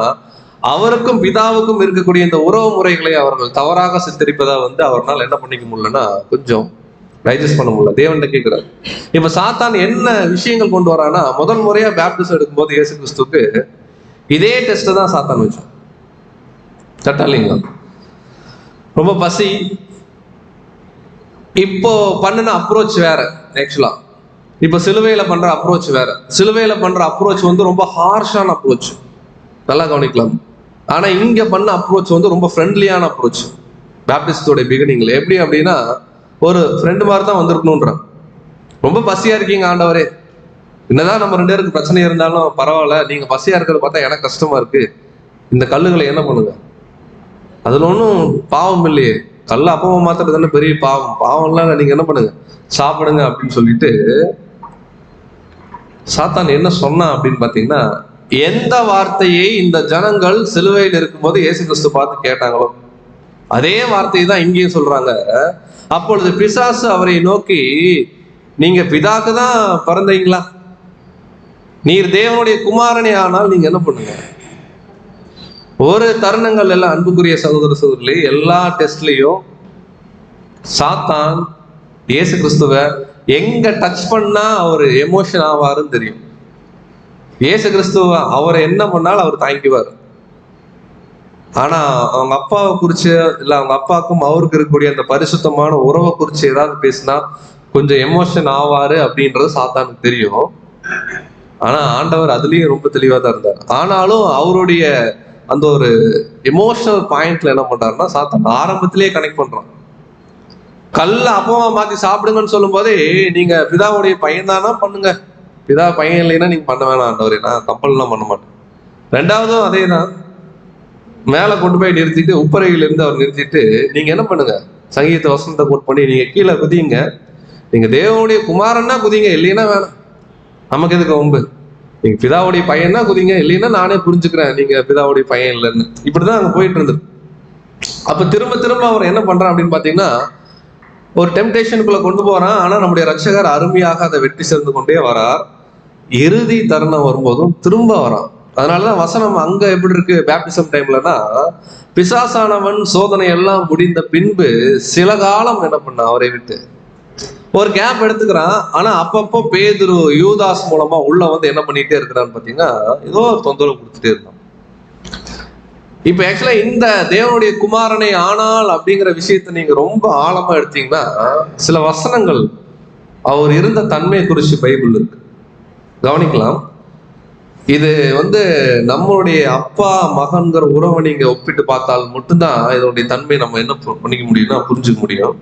அவருக்கும் பிதாவுக்கும் இருக்கக்கூடிய இந்த உறவு முறைகளை அவர்கள் தவறாக சித்தரிப்பதா வந்து அவரால் என்ன பண்ணிக்க முடியலன்னா கொஞ்சம் டைஜஸ்ட் பண்ண முடியல. தேவன் கேட்கிறார். இப்ப சாத்தான் என்ன விஷயங்கள் கொண்டு வரான்னா, முதல் முறையா பேப்டிசம் எடுக்கும்போது இயேசு கிறிஸ்துவுக்கு இதே டெஸ்ட் தான் சாத்தான் வச்சோம். கரெக்டா இல்லைங்களா? ரொம்ப பசி. இப்போ பண்ணின அப்ரோச் வேற. ஆக்சுவலா இப்ப சிலுவையில பண்ற அப்ரோச் வேற. சிலுவையில பண்ற அப்ரோச் வந்து ரொம்ப ஹார்ஷான அப்ரோச், நல்லா கவனிக்கலாம். ஆனா இங்க பண்ண அப்ரோச் வந்து ரொம்ப ஃப்ரெண்ட்லியான அப்ரோச். பேப்டிஸ்டோட பிகினிங்ல எப்படி அப்படின்னா, ஒரு ஃப்ரெண்டு மாதிரி தான் வந்திருக்கணும்ன்ற. ரொம்ப பசியா இருக்கீங்க ஆண்டவரே, என்னதான் நம்ம 2 பேருக்கு பிரச்சனை இருந்தாலும் பரவாயில்ல, நீங்க பசியா இருக்கிறத பார்த்தா எனக்கு கஷ்டமா இருக்கு, இந்த கல்லுகளை என்ன பண்ணுங்க, அதுல ஒன்றும் பாவம் இல்லையே, கல்ல அப்பமா மாத்துறது தானே பெரிய பாவம், பாவம்லாம் நீங்க என்ன பண்ணுங்க சாப்பிடுங்க அப்படின்னு சொல்லிட்டு சாத்தான் என்ன சொன்னா அப்படின்னு பாத்தீங்கன்னா, எந்த வார்த்தையை இந்த ஜனங்கள் சிலுவையில் இருக்கும்போது இயேசு கிறிஸ்து பார்த்து கேட்டாங்களோ அதே வார்த்தையை தான் இங்கேயும் சொல்றாங்க. அப்பொழுது பிசாசு அவரை நோக்கி, நீங்க பிதாக்கு தான் பிறந்தீங்களா, நீர் தேவனுடைய குமாரனே ஆனால் நீங்க என்ன பண்ணுங்க. ஒரு தருணங்கள் எல்லாம் அன்புக்குரிய சகோதர சகோதரி, எல்லா டெஸ்ட்லயும் சாத்தான் இயேசு கிறிஸ்துவ எங்க டச் பண்ணா அவர் எமோஷன் ஆவாருன்னு தெரியும். இயேசு கிறிஸ்துவ அவரை என்ன பண்ணாலும் அவர் தாங்கிக்குவார். ஆனா அவங்க அப்பாவை குறிச்சு இல்ல அவங்க அப்பாவுக்கும் அவருக்கு இருக்கக்கூடிய அந்த பரிசுத்தமான உறவை குறிச்சு ஏதாவது பேசினா கொஞ்சம் எமோஷன் ஆவாரு அப்படின்றது சாத்தானுக்கு தெரியும். ஆனா ஆண்டவர் அதுலயும் ரொம்ப தெளிவா தான் இருந்தார். ஆனாலும் அவருடைய அந்த ஒரு எமோஷனல் பாயிண்ட்ல என்ன பண்றாருன்னா, சாத்தான் ஆரம்பத்திலேயே கனெக்ட் பண்றான். கல்ல அப்பமா மாத்தி சாப்பிடுங்கன்னு சொல்லும் போதே, நீங்க பிதாவுடைய பையன் தானா பண்ணுங்க, பிதா பையன் இல்லைன்னா நீங்க பண்ண வேணாம் ஆண்டவரே, நான் கம்பல்லாம் பண்ண மாட்டேன். ரெண்டாவதும் அதே தான், மேல கொண்டு போய் நிறுத்திட்டு உப்பரையில இருந்து அவர் நிறுத்திட்டு, நீங்க என்ன பண்ணுங்க சங்கீத வசனத்தை கோட் பண்ணி நீங்க கீழே குதிங்க, நீங்க தேவனுடைய குமாரன்னா குதிங்க, இல்லைன்னா வேணாம், நமக்கு எதுக்கு வம்பு, நீங்க பிதாவுடைய பையன்னா குதிங்க, இல்லைன்னா நானே புரிஞ்சுக்கிறேன் நீங்க பிதாவுடைய பையன் இல்லைன்னு. இப்படிதான் அங்க போயிட்டு இருந்தது. அப்ப திரும்ப திரும்ப அவர் என்ன பண்றான் அப்படின்னு பாத்தீங்கன்னா, ஒரு டெம்டேஷனுக்குள்ள கொண்டு போறான். ஆனா நம்முடைய ரட்சகர் அருமையாக அதை வெற்றி சேர்ந்து கொண்டே வரார். இறுதி தருணம் வரும்போதும் திரும்ப வரான். அதனாலதான் வசனம் அங்க எப்படி இருக்கு பேப்டிசம் டைம்லன்னா, பிசாசானவன் சோதனை எல்லாம் முடிந்த பின்பு சில காலம் என்ன பண்ண அவரை விட்டு ஒரு கேப் எடுத்துக்கிறான். ஆனா அப்பப்போ பேதுரு யூதாஸ் மூலமா உள்ள வந்து என்ன பண்ணிட்டே இருக்கிறான்னு பாத்தீங்கன்னா, ஏதோ ஒரு தொந்தரவு கொடுத்துட்டே இருக்கான். இப்ப ஆக்சுவலா இந்த தேவனுடைய குமாரனை ஆனால் அப்படிங்கிற விஷயத்த நீங்க ரொம்ப ஆழமா எடுத்தீங்கன்னா, சில வசனங்கள் அவர் இருந்த தன்மை குறிச்சு பைபிள் இருக்கு, கவனிக்கலாம். இது வந்து நம்மளுடைய அப்பா மகன்கிற உறவை நீங்க ஒப்பிட்டு பார்த்தால் மட்டும்தான் இதனுடைய தன்மை நம்ம என்ன பண்ணிக்க முடியும்னா புரிஞ்சுக்க முடியும்.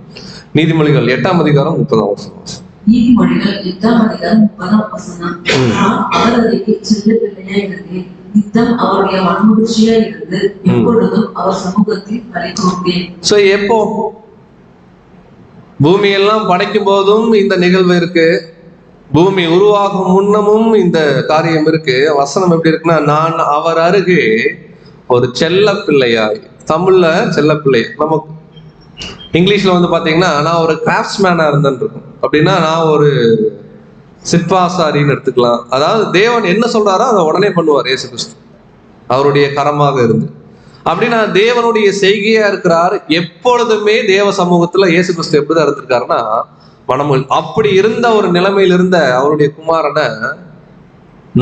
நீதிமொழிகள் 8ஆம் அதிகாரம் 30ஆம் வசனம். நீதிமொழிகள் 8ஆம் அதிகாரம் 30ஆம் வசனம். அவர் அதற்கு செல்ல பிள்ளையாய் இருந்தேன், நித்தம் அவருடைய மனமகிழ்ச்சியாய் இருந்து எப்பொழுதும் அவர் சமூகத்தில் களி கூர்ந்தேன். சோ எப்போ பூமி எல்லாம் படைக்கும் போதும் இந்த நிகழ்வு இருக்கு, பூமி உருவாகும் முன்னமும் இந்த காரியம் இருக்கு. வசனம் எப்படி இருக்குன்னா, நான் அவர் அருகே ஒரு செல்ல பிள்ளையாய், தமிழ்ல செல்ல பிள்ளை, நமக்கு இங்கிலீஷ்ல வந்து பாத்தீங்கன்னா நான் ஒரு கிராஃப்ட்ஸ்மேனா இருந்தேன் இருக்கும். அப்படின்னா நான் ஒரு சிற்பாசாரின்னு எடுத்துக்கலாம். அதாவது தேவன் என்ன சொல்றாரோ அதை உடனே பண்ணுவார் இயேசு கிறிஸ்து, அவருடைய கரமாக இருந்து. அப்படின்னா தேவனுடைய செய்கையா இருக்கிறார். எப்பொழுதுமே தேவ சமூகத்துல இயேசு கிறிஸ்து எப்படிதான் இருந்திருக்காருன்னா மனமும். அப்படி இருந்த ஒரு நிலைமையில் இருந்த அவருடைய குமாரனை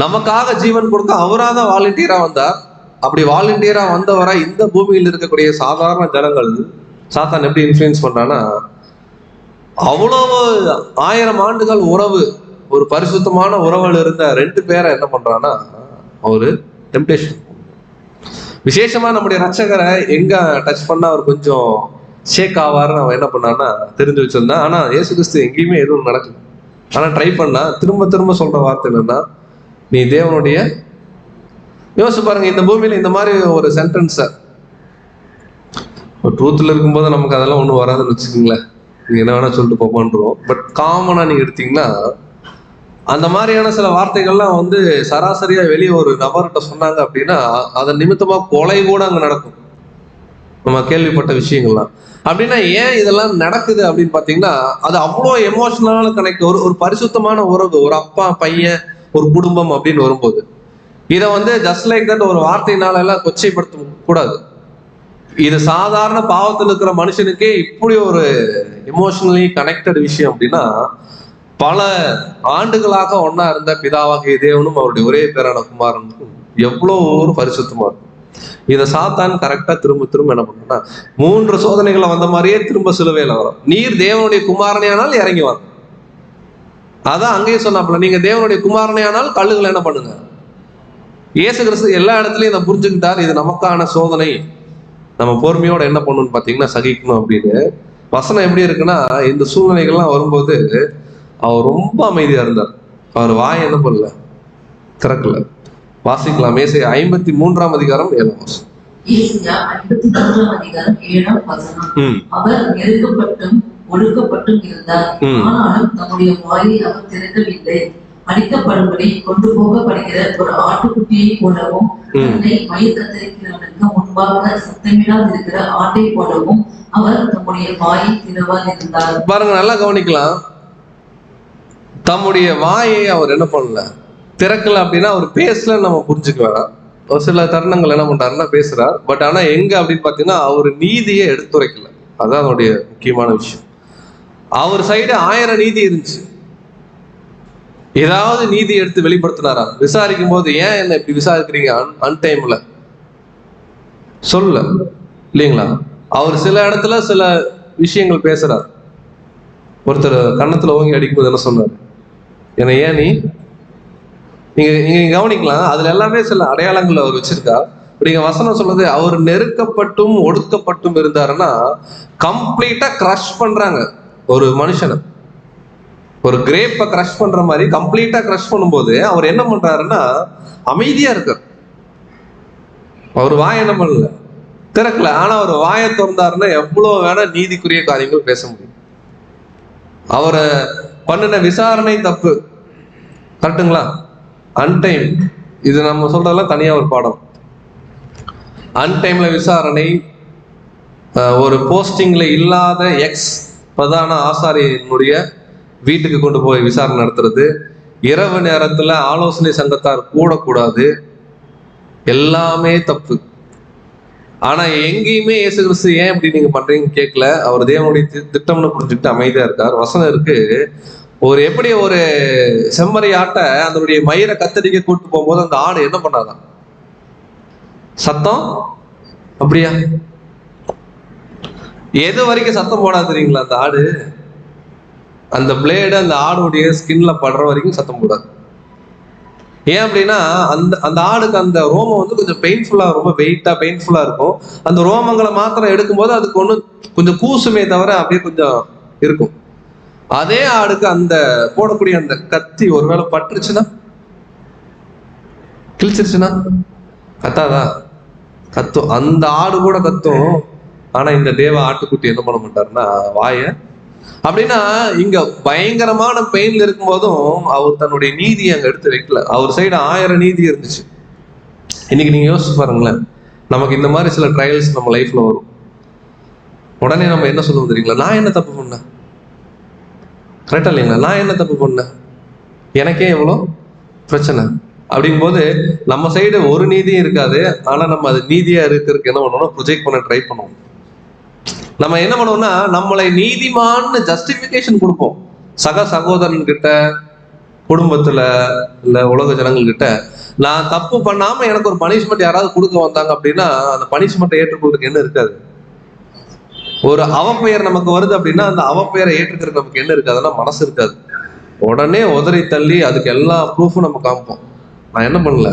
நமக்காக ஜீவன் கொடுக்க அவராக தான் வாலண்டியரா வந்தார். அப்படி வாலண்டியரா வந்தவரை இந்த பூமியில் இருக்கக்கூடிய சாதாரண ஜனங்கள் சாத்தான் எப்படி இன்ஃப்ளூயன்ஸ் பண்றான்னா, அவ்வளவு 1000 ஆண்டுகள் உறவு, ஒரு பரிசுத்தமான உறவுகள் இருந்த 2 பேரை என்ன பண்றான்னா அவரு டெம்டேஷன். விசேஷமா நம்முடைய ரட்சகரை எங்க டச் பண்ணா அவர் கொஞ்சம் ஷேக் ஆவாருன்னு அவன் என்ன பண்ணான்னா தெரிஞ்சு வச்சிருந்தான். ஆனா இயேசு கிறிஸ்து எங்கேயுமே எதுவும் நடக்கல. ஆனா ட்ரை பண்ணா திரும்ப திரும்ப சொல்ற வார்த்தை என்னன்னா, நீ தேவனுடைய, யோசிச்சு பாருங்க, இந்த பூமியில இந்த மாதிரி ஒரு சென்டென்ஸ ட்ரூத்ல இருக்கும்போது நமக்கு அதெல்லாம் ஒண்ணும் வராதுன்னு வச்சுக்கோங்களேன், நீங்க என்ன வேணா சொல்லிட்டு போப்பான்றோம். பட் காமனா நீங்க எடுத்தீங்கன்னா அந்த மாதிரியான சில வார்த்தைகள்லாம் வந்து சராசரியா வெளியே ஒரு நபர்கிட்ட சொன்னாங்க அப்படின்னா அதன் நிமித்தமா கொலை கூட அங்க நடக்கும், நம்ம கேள்விப்பட்ட விஷயங்கள்லாம். அப்படின்னா ஏன் இதெல்லாம் நடக்குது அப்படின்னு பாத்தீங்கன்னா, அது அவ்வளோ எமோஷனலான கனெக்ட். ஒரு பரிசுத்தமான உறவு, ஒரு அப்பா பையன் ஒரு குடும்பம் அப்படின்னு வரும்போது இதை வந்து ஜஸ்ட் லைக் தட் ஒரு வார்த்தையினால எல்லாம் கொச்சைப்படுத்த கூடாது. இது சாதாரண பாவத்தில் இருக்கிற மனுஷனுக்கே இப்படி ஒரு எமோஷனலி கனெக்டட் விஷயம் அப்படின்னா, பல ஆண்டுகளாக ஒன்னா இருந்த பிதாவாகிய தேவனும் அவருடைய ஒரே பேரான குமாரனுக்கும் எவ்வளோ ஒரு பரிசுத்தமா இருக்கும். இதை சாத்தான் கரெக்டா திரும்ப திரும்ப என்ன பண்ணா 3 சோதனைகளை வந்த மாதிரியே திரும்ப சிலுவையில வரும். நீர் தேவனுடைய குமாரனையானால் இறங்கி வாங்க. அதான் அங்கேயும் சொன்னாப்புல, நீங்க தேவனுடைய குமாரனையானால் கல்லுகளை என்ன பண்ணுங்க. இயேசு கிறிஸ்து எல்லா இடத்துலயும் இதை புரிஞ்சுக்கிட்டார். இது நமக்கான சோதனை, நம்ம பொறுமையோட என்ன பண்ணணும்னு பாத்தீங்கன்னா சகிக்கணும் அப்படின்னு. வசனம் எப்படி இருக்குன்னா, இந்த சூழ்நிலைகள்லாம் வரும்போது அவர் ரொம்ப அமைதியா இருந்தார். அவர் வாய் என்ன பண்ணல, திறக்கல. வாசிக்கலாம். ஏசாயா 53ஆம் அதிகாரம் 7ஆம் வசனம். ஏசாயா 53ஆம் அதிகாரம் 7ஆம் வசனம். அவர் நெருக்கப்பட்டும் ஒடுக்கப்பட்டும் இருந்தார், ஆனாலும் தம்முடைய வாயை அவர் திறக்கவில்லை. அடிக்கப்படும்படி கொண்டு போகப்படுகிற ஒரு ஆட்டுக்குட்டியை போலவும், தன்னை மயிர் கத்தரிக்கிறவனுக்கு முன்பாக சத்தமிடாது இருக்கிற ஆட்டை போலவும் அவர் தம்முடைய வாயை திறவாது இருந்தார். பாருங்க, நல்லா கவனிக்கலாம். தம்முடைய வாயை அவர் என்ன பண்ணல, திறக்கல. அப்படின்னா அவர் பேசல நம்ம புரிஞ்சுக்க வேணாம். ஒரு சில தருணங்கள் என்ன பண்றாருன்னா பேசுறார். பட் ஆனா எங்க அப்படின்னு பாத்தீங்கன்னா அவர் நீதியை எடுத்துரைக்கல. அதான் அவருடைய முக்கியமான விஷயம். அவர் சைடு 1000 நீதி இருந்துச்சு. ஏதாவது நீதி எடுத்து வெளிப்படுத்தினாரா? விசாரிக்கும் போது ஏன் என்ன இப்படி விசாரிக்கிறீங்க அன்டைம்ல சொல்ல இல்லைங்களா? அவர் சில இடத்துல சில விஷயங்கள் பேசுறார். ஒருத்தர் கன்னத்துல ஓங்கி அடிக்கும்போது என்ன சொன்னார், ஏன்னா ஏன் நீங்க கவனிக்கலாம். அதுல எல்லாமே சில அடையாளங்கள் அவர் வச்சிருக்கா. நீங்க வசனம் சொல்றது, அவர் நெருக்கப்பட்டும் ஒடுக்கப்பட்டும் இருந்தாருன்னா கம்ப்ளீட்டா கிரஷ் பண்றாங்க ஒரு மனுஷனை. ஒரு கிரேப்பை கிரஷ் பண்ற மாதிரி கம்ப்ளீட்டா கிரஷ் பண்ணும்போது அவர் என்ன பண்றாருன்னா அமைதியா இருக்கார். அவர் வாய் என்ன பண்ணல, திறக்கல. ஆனா அவர் வாயை திறந்தாருன்னா எவ்வளவு வேணா நீதிக்குரிய காரியங்கள் பேச முடியும். அவரை பண்ணின விசாரணை தப்பு, கரெக்டுங்களா? அன்டைம், இது நம்ம சொல்றதெல்லாம் தனியா ஒரு பாடம். அன்டைம்ல விசாரணை, ஒரு போஸ்டிங்ல இல்லாத எக்ஸ் பிரதான ஆசாரியனுடைய வீட்டுக்கு கொண்டு போய் விசாரணை நடத்துறது, இரவு நேரத்துல ஆலோசனை சங்கத்தார் கூடக்கூடாது, எல்லாமே தப்பு. ஆனா எங்கேயுமே இயேசு கிறிஸ்து ஏன் இப்படி நீங்க பண்றீங்கன்னு கேட்கல. அவர் தேவனுடைய திட்டம்னு புரிஞ்சுக்கிட்டு அமைதியா இருக்கார். வசனம் இருக்கு, எப்படி ஒரு செம்மறி ஆட்டை அதனுடைய மயிரை கத்தரிக்க கூட்டு போகும்போது அந்த ஆடு என்ன பண்ணாதான்? சத்தம். அப்படியா? எது வரைக்கும் சத்தம் போடாது தெரியுங்களா? அந்த ஆடு, அந்த பிளேடு அந்த ஆடுடைய ஸ்கின்ல படுற வரைக்கும் சத்தம் போடாது. ஏன் அப்படின்னா அந்த ஆடுக்கு அந்த ரோமம் கொஞ்சம் பெயின்ஃபுல்லா, ரொம்ப வெயிட்டா பெயின்ஃபுல்லா இருக்கும். அந்த ரோமங்களை மாத்திரம் எடுக்கும்போது அதுக்கு ஒண்ணு கொஞ்சம் கூசுமே தவிர அப்படியே கொஞ்சம் இருக்கும். அதே ஆடுக்கு அந்த போடக்கூடிய அந்த கத்தி ஒருவேளை பட்டுருச்சுன்னா, கிழிச்சிருச்சுன்னா கத்தாதா? கத்தும். அந்த ஆடு கூட கத்தும். ஆனா இந்த தேவ ஆட்டுக்குட்டி என்ன பண்ண மாட்டாருன்னா வாய. அப்படின்னா இங்க பயங்கரமான பெயின்ல இருக்கும் போதும் அவர் தன்னுடைய நீதியை அங்க எடுத்து வைக்கல. அவர் சைடு 1000 நீதி இருந்துச்சு. இன்னைக்கு நீங்க யோசிச்சு பாருங்களேன், நமக்கு இந்த மாதிரி சில ட்ரையல்ஸ் நம்ம லைஃப்ல வரும். உடனே நம்ம என்ன சொல்லுவோம் தெரியுங்களா? நான் என்ன தப்பு பண்ணேன்? கரெக்டா இல்லைங்களா? நான் என்ன தப்பு பண்ணேன்? எனக்கே எவ்வளோ பிரச்சனை அப்படிங்கும் போது நம்ம சைடு ஒரு நீதியும் இருக்காது. ஆனா நம்ம அது நீதியா இருக்கிறதுக்கு என்ன பண்ணணும்? ப்ரொஜெக்ட் பண்ண ட்ரை பண்ணுவோம். நம்ம என்ன பண்ணுவோம்னா நம்மளை நீதிமான்னு ஜஸ்டிபிகேஷன் கொடுப்போம். சக சகோதரன் கிட்ட, குடும்பத்துல, இல்ல உலக ஜனங்கள் கிட்ட நான் தப்பு பண்ணாம எனக்கு ஒரு பனிஷ்மெண்ட் யாராவது கொடுக்க வந்தாங்க அப்படின்னா அந்த பனிஷ்மெண்ட்டை ஏற்றுக்கொள்றதுக்கு என்ன இருக்காது? ஒரு அவப்பெயர் நமக்கு வருது அப்படின்னா அந்த அவப்பெயரை ஏற்றுக்கிறதுக்கு நமக்கு என்ன இருக்காதுன்னா மனசு இருக்காது. உடனே உதறி தள்ளி அதுக்கு எல்லா ப்ரூஃபும் நம்ம காமிப்போம். நான் என்ன பண்ணல,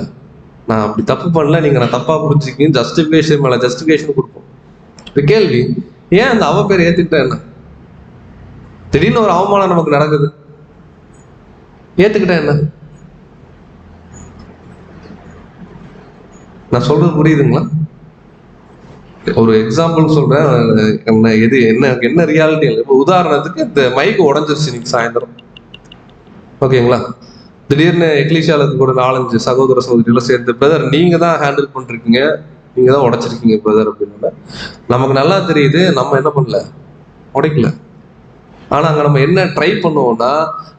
நான் அப்படி தப்பு பண்ணல, நீங்க நான் தப்பா புரிஞ்சுக்கிங்க, ஜஸ்டிபிகேஷன் மேல ஜஸ்டிபிகேஷன் கொடுப்போம். இப்ப கேள்வி, ஏன் அந்த அவப்பெயரை ஏத்துக்கிட்டா என்ன? திடீர்னு ஒரு அவமானம் நமக்கு நடக்குது, ஏத்துக்கிட்டா என்ன? நான் சொல்றது புரியுதுங்களா? ஒரு எக்ஸாம்பிள் சொல்றேன். என்ன ரியாலிட்டி இல்லை. இப்போ உதாரணத்துக்கு இந்த மைக் உடஞ்சிருச்சு இன்னைக்கு சாயந்தரம், ஓகேங்களா? திடீர்னு எக்லீஷியாலுக்கு கூட 4-5 சகோதர சகோதரிகளை சேர்ந்து, பிரதர் நீங்க தான் ஹேண்டில் பண்ணிருக்கீங்க, நீங்க தான் உடைச்சிருக்கீங்க பிரதர் அப்படின்னு. நமக்கு நல்லா தெரியுது நம்ம என்ன பண்ணல, உடைக்கல. ஆனா அங்க நம்ம என்ன ட்ரை பண்ணுவோம்னா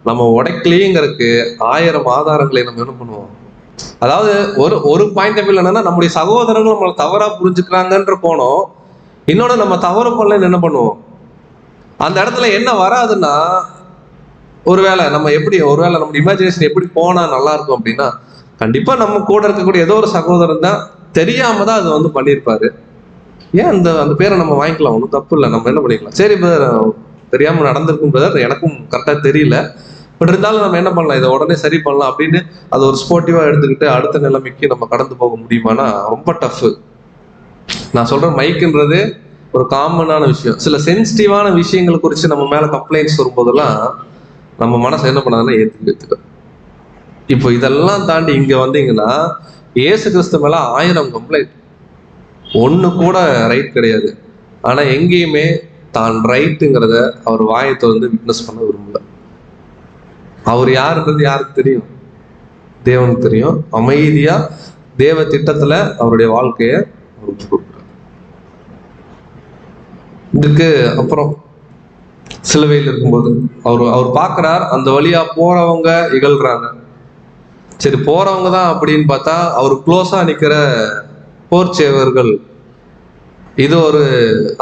நம்ம உடைக்கலையேங்கிறதுக்கு 1000 ஆதாரங்களை நம்ம என்ன பண்ணுவோம். அதாவது ஒரு பாயிண்ட் ஆஃப் வியூ என்னன்னா நம்முடைய சகோதரர்கள் நம்மளை தவறா புரிஞ்சுக்கிறாங்கன்ற போனோம். இன்னொன்னு நம்ம தவறு பண்ணலன்னு என்ன பண்ணுவோம், அந்த இடத்துல என்ன வராதுன்னா ஒருவேளை நம்ம இமேஜினேஷன் எப்படி போனா நல்லா இருக்கும் அப்படின்னா, கண்டிப்பா நம்ம கூட இருக்கக்கூடிய ஏதோ ஒரு சகோதரன் தான் தெரியாம தான் அது பண்ணியிருப்பாரு. ஏன் அந்த பேரை நம்ம வாங்கிக்கலாம், ஒன்றும் தப்பு இல்லை, நம்ம என்ன பண்ணிக்கலாம், சரி பிரதர் தெரியாம நடந்திருக்கும் பிரதர், எனக்கும் கரெக்டா தெரியல, பட் இருந்தாலும் நம்ம என்ன பண்ணலாம், இதை உடனே சரி பண்ணலாம் அப்படின்னு அது ஒரு ஸ்போர்ட்டிவா எடுத்துக்கிட்டு அடுத்த நிலைமைக்கு நம்ம கடந்து போக முடியுமானா ரொம்ப டஃப். நான் சொல்றேன், மைக்குன்றது ஒரு காமனான விஷயம். சில சென்சிட்டிவான விஷயங்கள் குறித்து நம்ம மேல கம்ப்ளைண்ட்ஸ் வரும்போதெல்லாம் நம்ம மனசை என்ன பண்ணாதுன்னா ஏத்துக்க. இப்போ இதெல்லாம் தாண்டி இங்க வந்தீங்கன்னா இயேசு கிறிஸ்து மேல 1000 கம்ப்ளைண்ட், ஒண்ணு கூட ரைட் கிடையாது. ஆனா எங்கேயுமே தான் ரைட்டுங்கிறத அவர் வாயத்தை விட்னஸ் பண்ண விரும்பல. அவர் யாருன்றது யாருக்கு தெரியும்? தேவனுக்கு தெரியும். அமைதியா தேவ திட்டத்துல அவருடைய வாழ்க்கைய விட்டு கொடுக்குறார். இதுக்கு அப்புறம் சிலுவையில் இருக்கும்போது அவர் பார்க்கிறார், அந்த வழியா போறவங்க இகழ்றாங்க. சரி, போறவங்க தான் அப்படின்னு பார்த்தா அவர் க்ளோஸா நிக்கிற போர்ச்சேவர்கள் இது ஒரு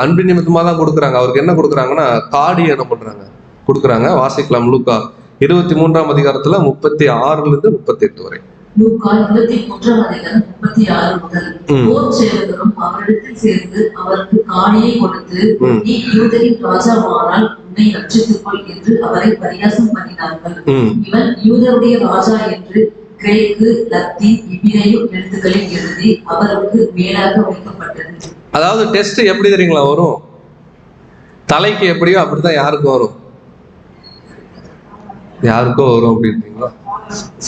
அன்பு நிமித்தமா தான் கொடுக்குறாங்க. அவருக்கு என்ன கொடுக்குறாங்கன்னா காடி என்ன பண்றாங்க கொடுக்குறாங்க. வாசிக்கலாம் லூக்கா 23ஆம் அதிகாரத்துல 36 38 வரை. லூக்கா 23ஆம் அதிகாரம் 36 முதல். போர்ச்சேவகரும் அவரிடத்தில் சேர்ந்து அவருக்கு காணியை கொடுத்து, நீ யூதரின் ராஜாவானால் உன்னை ரட்சித்துக் கொள் என்று அவரை பரிகாசம் பண்ணினார்கள். இவன் யூதருடைய ராஜா என்று கிரேக்கு, லத்தீன், இபிரேய எழுத்துக்களில் எழுதி அவருக்கு மேலாக வைக்கப்பட்டது. அதாவது டெஸ்ட் எப்படி தெரியுங்களா வரும்? தலைக்கு எப்படியோ அப்படித்தான் யாருக்கும் வரும். யாருக்கோ வரும் அப்படின்றீங்களா?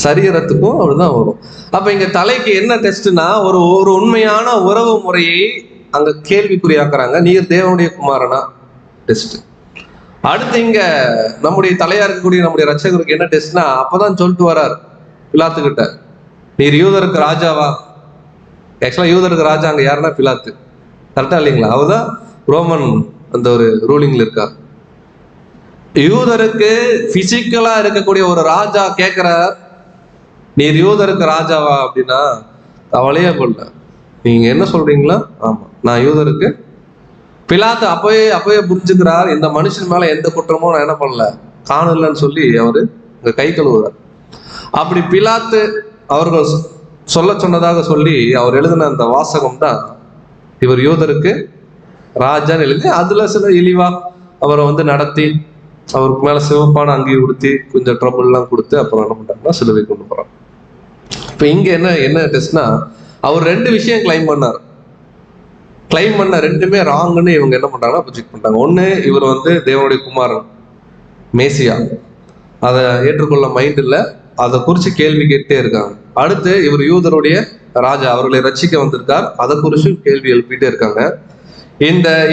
சரீரத்துக்கும் அப்படிதான் வரும். அப்ப இங்க தலைக்கு என்ன டெஸ்ட்னா ஒரு உண்மையான உறவு முறையை அங்க கேள்விக்குறியாக்குறாங்க. நீர் தேவனுடைய குமாரனா டெஸ்ட். அடுத்து இங்க நம்முடைய தலையா இருக்கக்கூடிய நம்முடைய ரட்சகருக்கு என்ன டெஸ்ட்னா அப்பதான் சொல்லிட்டு வர்றார் பிலாத்துக்கிட்ட, நீர் யூதருக்கு ராஜாவா? ஆக்சுவலா யூதருக்கு ராஜா அங்க யாருன்னா பிலாத்து, கரெக்டா இல்லைங்களா? அவர்தான் ரோமன் அந்த ஒரு ரூலிங்ல இருக்கார். யூதருக்கு பிசிக்கலா இருக்கக்கூடிய ஒரு ராஜா கேட்கிறார், நீர் யூதருக்கு ராஜாவா அப்படின்னா கவலையே கொள்ள, நீங்க என்ன சொல்றீங்களா? ஆமா, நான் யூதருக்கு. பிலாத்து அப்பவே புரிஞ்சுக்கிறார், இந்த மனுஷன் மேல எந்த குற்றமும் நான் என்ன பண்ணல, காணலன்னு சொல்லி அவரு கை கழுவுறார். அப்படி பிலாத்து அவர்கள் சொல்ல சொன்னதாக சொல்லி அவர் எழுதின அந்த வாசகம் தான் இவர் யூதருக்கு ராஜான்னு எழுதி, அதுல சில இழிவா அவரை நடத்தி அவருக்கு மேல சிவப்பான அங்கி உடுத்தி கொஞ்சம் ட்ரபிள் எல்லாம் கொடுத்து அப்புறம் என்ன பண்றாங்கன்னா சிலுவை கொண்டு போறாங்க. இப்ப இங்க என்ன டெஸ்ட்னா, அவர் 2 விஷயம் கிளைம் பண்ண ரெண்டுமே ராங்னு இவங்க என்ன பண்றாங்கன்னா ப்ரொஜெக்ட் பண்றாங்க. ஒண்ணு, இவர் தேவனுடைய குமாரன் மேசியா, அதை ஏற்றுக்கொள்ள மைண்ட் இல்ல, அதை குறிச்சு கேள்வி கேட்டே இருக்காங்க. அடுத்து, இவர் யூதருடைய ராஜா, அவர்களை ரட்சிக்க வந்திருக்கார், அதை குறிச்சு கேள்வி எழுப்பிட்டே இருக்காங்க.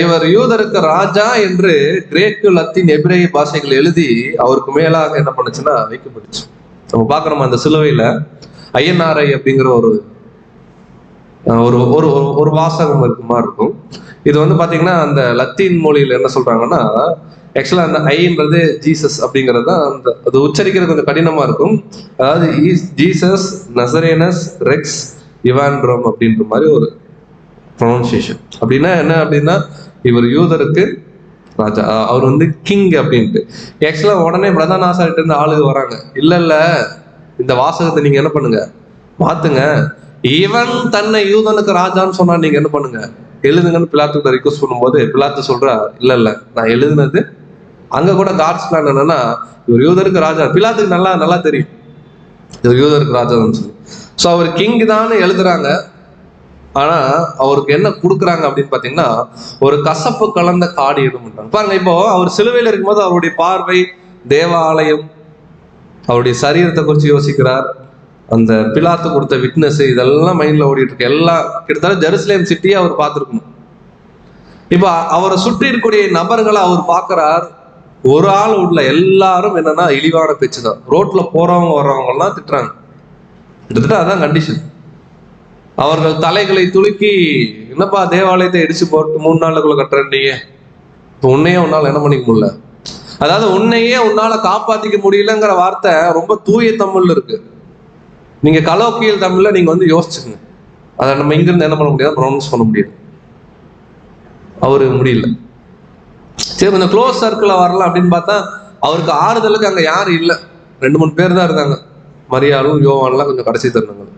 இவர் யூதருக்கு ராஜா என்று கிரேக்கு, லத்தீன், எபிரேய பாஷைகள் எழுதி அவருக்கு மேலாக என்ன பண்ணுச்சுன்னா வைக்கப்பட்டுச்சு. நம்ம பாக்குறோம் அந்த சிலுவையில ஐஎன்ஆர்ஐ அப்படிங்கிற ஒரு வாசகம் இருக்குமா இருக்கும். இது பாத்தீங்கன்னா அந்த லத்தீன் மொழியில என்ன சொல்றாங்கன்னா, ஆக்சுவலா அந்த ஐன்றது ஜீசஸ் அப்படிங்கிறது தான், அது உச்சரிக்கிறது கொஞ்சம் கடினமா இருக்கும். அதாவது ஜீசஸ் நசரேனஸ் ரெக்ஸ் இவான்ட்ரோம் அப்படின்ற மாதிரி ஒரு ப்ரொனன்சியேஷன். அப்படின்னா என்ன அப்படின்னா, இவர் யூதருக்கு ராஜா, அவர் கிங் அப்படின்ட்டு. ஆக்சுவலா உடனே பிரதான ஆசாரிட்ட இருந்து ஆளுங்க வராங்க, இல்ல இந்த வாசகத்தை நீங்க என்ன பண்ணுங்க, மாத்துங்க, இவன் தன்னை யூதனுக்கு ராஜான்னு சொன்னா நீங்க என்ன பண்ணுங்க, எழுதுங்கன்னு பிலாத்துக்கு ரிக்வஸ்ட் பண்ணும்போது பிலாத்து சொல்றா, இல்ல நான் எழுதுனது, அங்க கூட காட்ஸ் பிளான் என்னன்னா இவர் யூதருக்கு ராஜா. பிலாத்துக்கு நல்லா தெரியும் இவர் யூதருக்கு ராஜான்னு சொல்லி. ஸோ அவர் கிங் தான் எழுதுறாங்க. ஆனா அவருக்கு என்ன கொடுக்குறாங்க அப்படின்னு பாத்தீங்கன்னா, ஒரு கசப்பு கலந்த காடி எதுவும் பண்றாங்க பாருங்க. இப்போ அவர் சிலுவையில் இருக்கும்போது அவருடைய பார்வை தேவாலயம், அவருடைய சரீரத்தை குறித்து யோசிக்கிறார், அந்த பிலாத்து கொடுத்த விட்னஸ், இதெல்லாம் மைண்ட்ல ஓடிட்டு இருக்கு. எல்லாம் கிட்டத்தட்ட ஜெருசலேம் சிட்டியை அவர் பார்த்துருக்கணும். இப்ப அவரை சுற்றி இருக்கக்கூடிய நபர்களை அவர் பார்க்கிறார். ஒரு ஆள் உள்ள எல்லாரும் என்னன்னா இழிவான பேச்சு தான். ரோட்ல போறவங்க வர்றவங்க எல்லாம் திட்டுறாங்க. கிட்டத்தட்ட அதான் கண்டிஷன். அவர்கள் தலைகளை துலுக்கி, என்னப்பா தேவாலயத்தை இடிச்சு போட்டு 3 நாளுக்குள்ள கட்டுறீங்க, உன்னையே உன்னால என்ன பண்ணிக்க முடியல, அதாவது உன்னையே உன்னால காப்பாத்திக்க முடியலங்கிற வார்த்தை ரொம்ப தூய தமிழ்ல இருக்கு. நீங்க கலோக்கியல் தமிழ்ல நீங்க யோசிச்சுங்க. அதை நம்ம இங்கிருந்து என்ன பண்ண முடியாது, ப்ரொனவுன்ஸ் பண்ண முடியாது. அவரு முடியல. சரி, கொஞ்சம் க்ளோஸ் சர்க்கிள் வரலாம் அப்படின்னு பார்த்தா அவருக்கு ஆறுதலுக்கு அங்க யாரும் இல்லை. 2-3 பேர் தான் இருந்தாங்க, மரியாளும் யோவான்லாம் கொஞ்சம் கடைசி தருணங்கள்,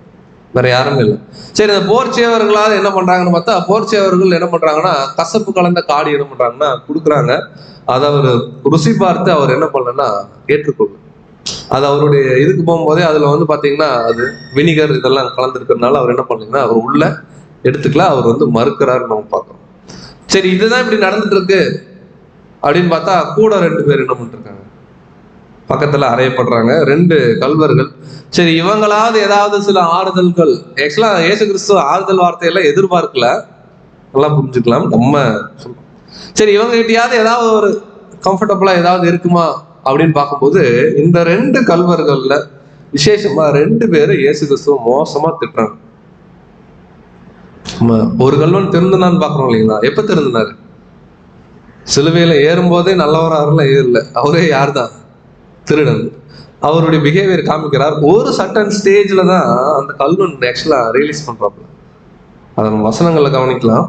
வேற யாரும் இல்லை. சரி, இந்த போர்ச்சேவர்களால் என்ன பண்றாங்கன்னு பார்த்தா, போர்ச்சேவர்கள் என்ன பண்றாங்கன்னா கசப்பு கலந்த காடி என்ன பண்றாங்கன்னா கொடுக்குறாங்க. அதை அவர் ருசி பார்த்து அவர் என்ன பண்ணலன்னா ஏற்றுக்கொள்ள, அது அவருடைய இதுக்கு போகும்போதே அதுல பாத்தீங்கன்னா அது வினிகர் இதெல்லாம் கலந்துருக்கிறதுனால அவர் என்ன பண்ணீங்கன்னா அவர் உள்ள எடுத்துக்கல, அவர் மறுக்கிறாரு நம்ம பார்க்கறோம். சரி, இதுதான் இப்படி நடந்துட்டு இருக்கு அப்படின்னு பார்த்தா கூட 2 பேர் என்ன பண்ணிட்டு இருக்காங்க, பக்கத்துல அறையப்படுறாங்க 2 கல்வர்கள். சரி, இவங்களாவது ஏதாவது சில ஆறுதல்கள், ஆக்சுவலா இயேசு கிறிஸ்துவ ஆறுதல் வார்த்தையெல்லாம் எதிர்பார்க்கல, எல்லாம் புரிஞ்சுக்கலாம் நம்ம சொல்றோம். சரி, இவங்க கிட்டயாவது ஏதாவது ஒரு கம்ஃபர்டபுளா ஏதாவது இருக்குமா அப்படின்னு பார்க்கும்போது, இந்த 2 கல்வர்கள்ல விசேஷமா 2 பேரு இயேசு கிறிஸ்துவ மோசமா திட்டுறாங்க. ஒரு கல்வன் திருந்தினான்னு பாக்குறோம் இல்லைங்களா? எப்ப திருந்தினாரு? சிலுவையில ஏறும்போதே நல்லவராருல ஏறல, அவரே யார் தான்? திருடன். அவருடைய பிஹேவியர் காமிக்கிறார். ஒரு சர்டன் ஸ்டேஜ்ல தான் அந்த கல்வன் ஆக்சுவலா ரியலைஸ் பண்றாப்ல. அதை நம்ம வசனங்கள்ல கவனிக்கலாம்.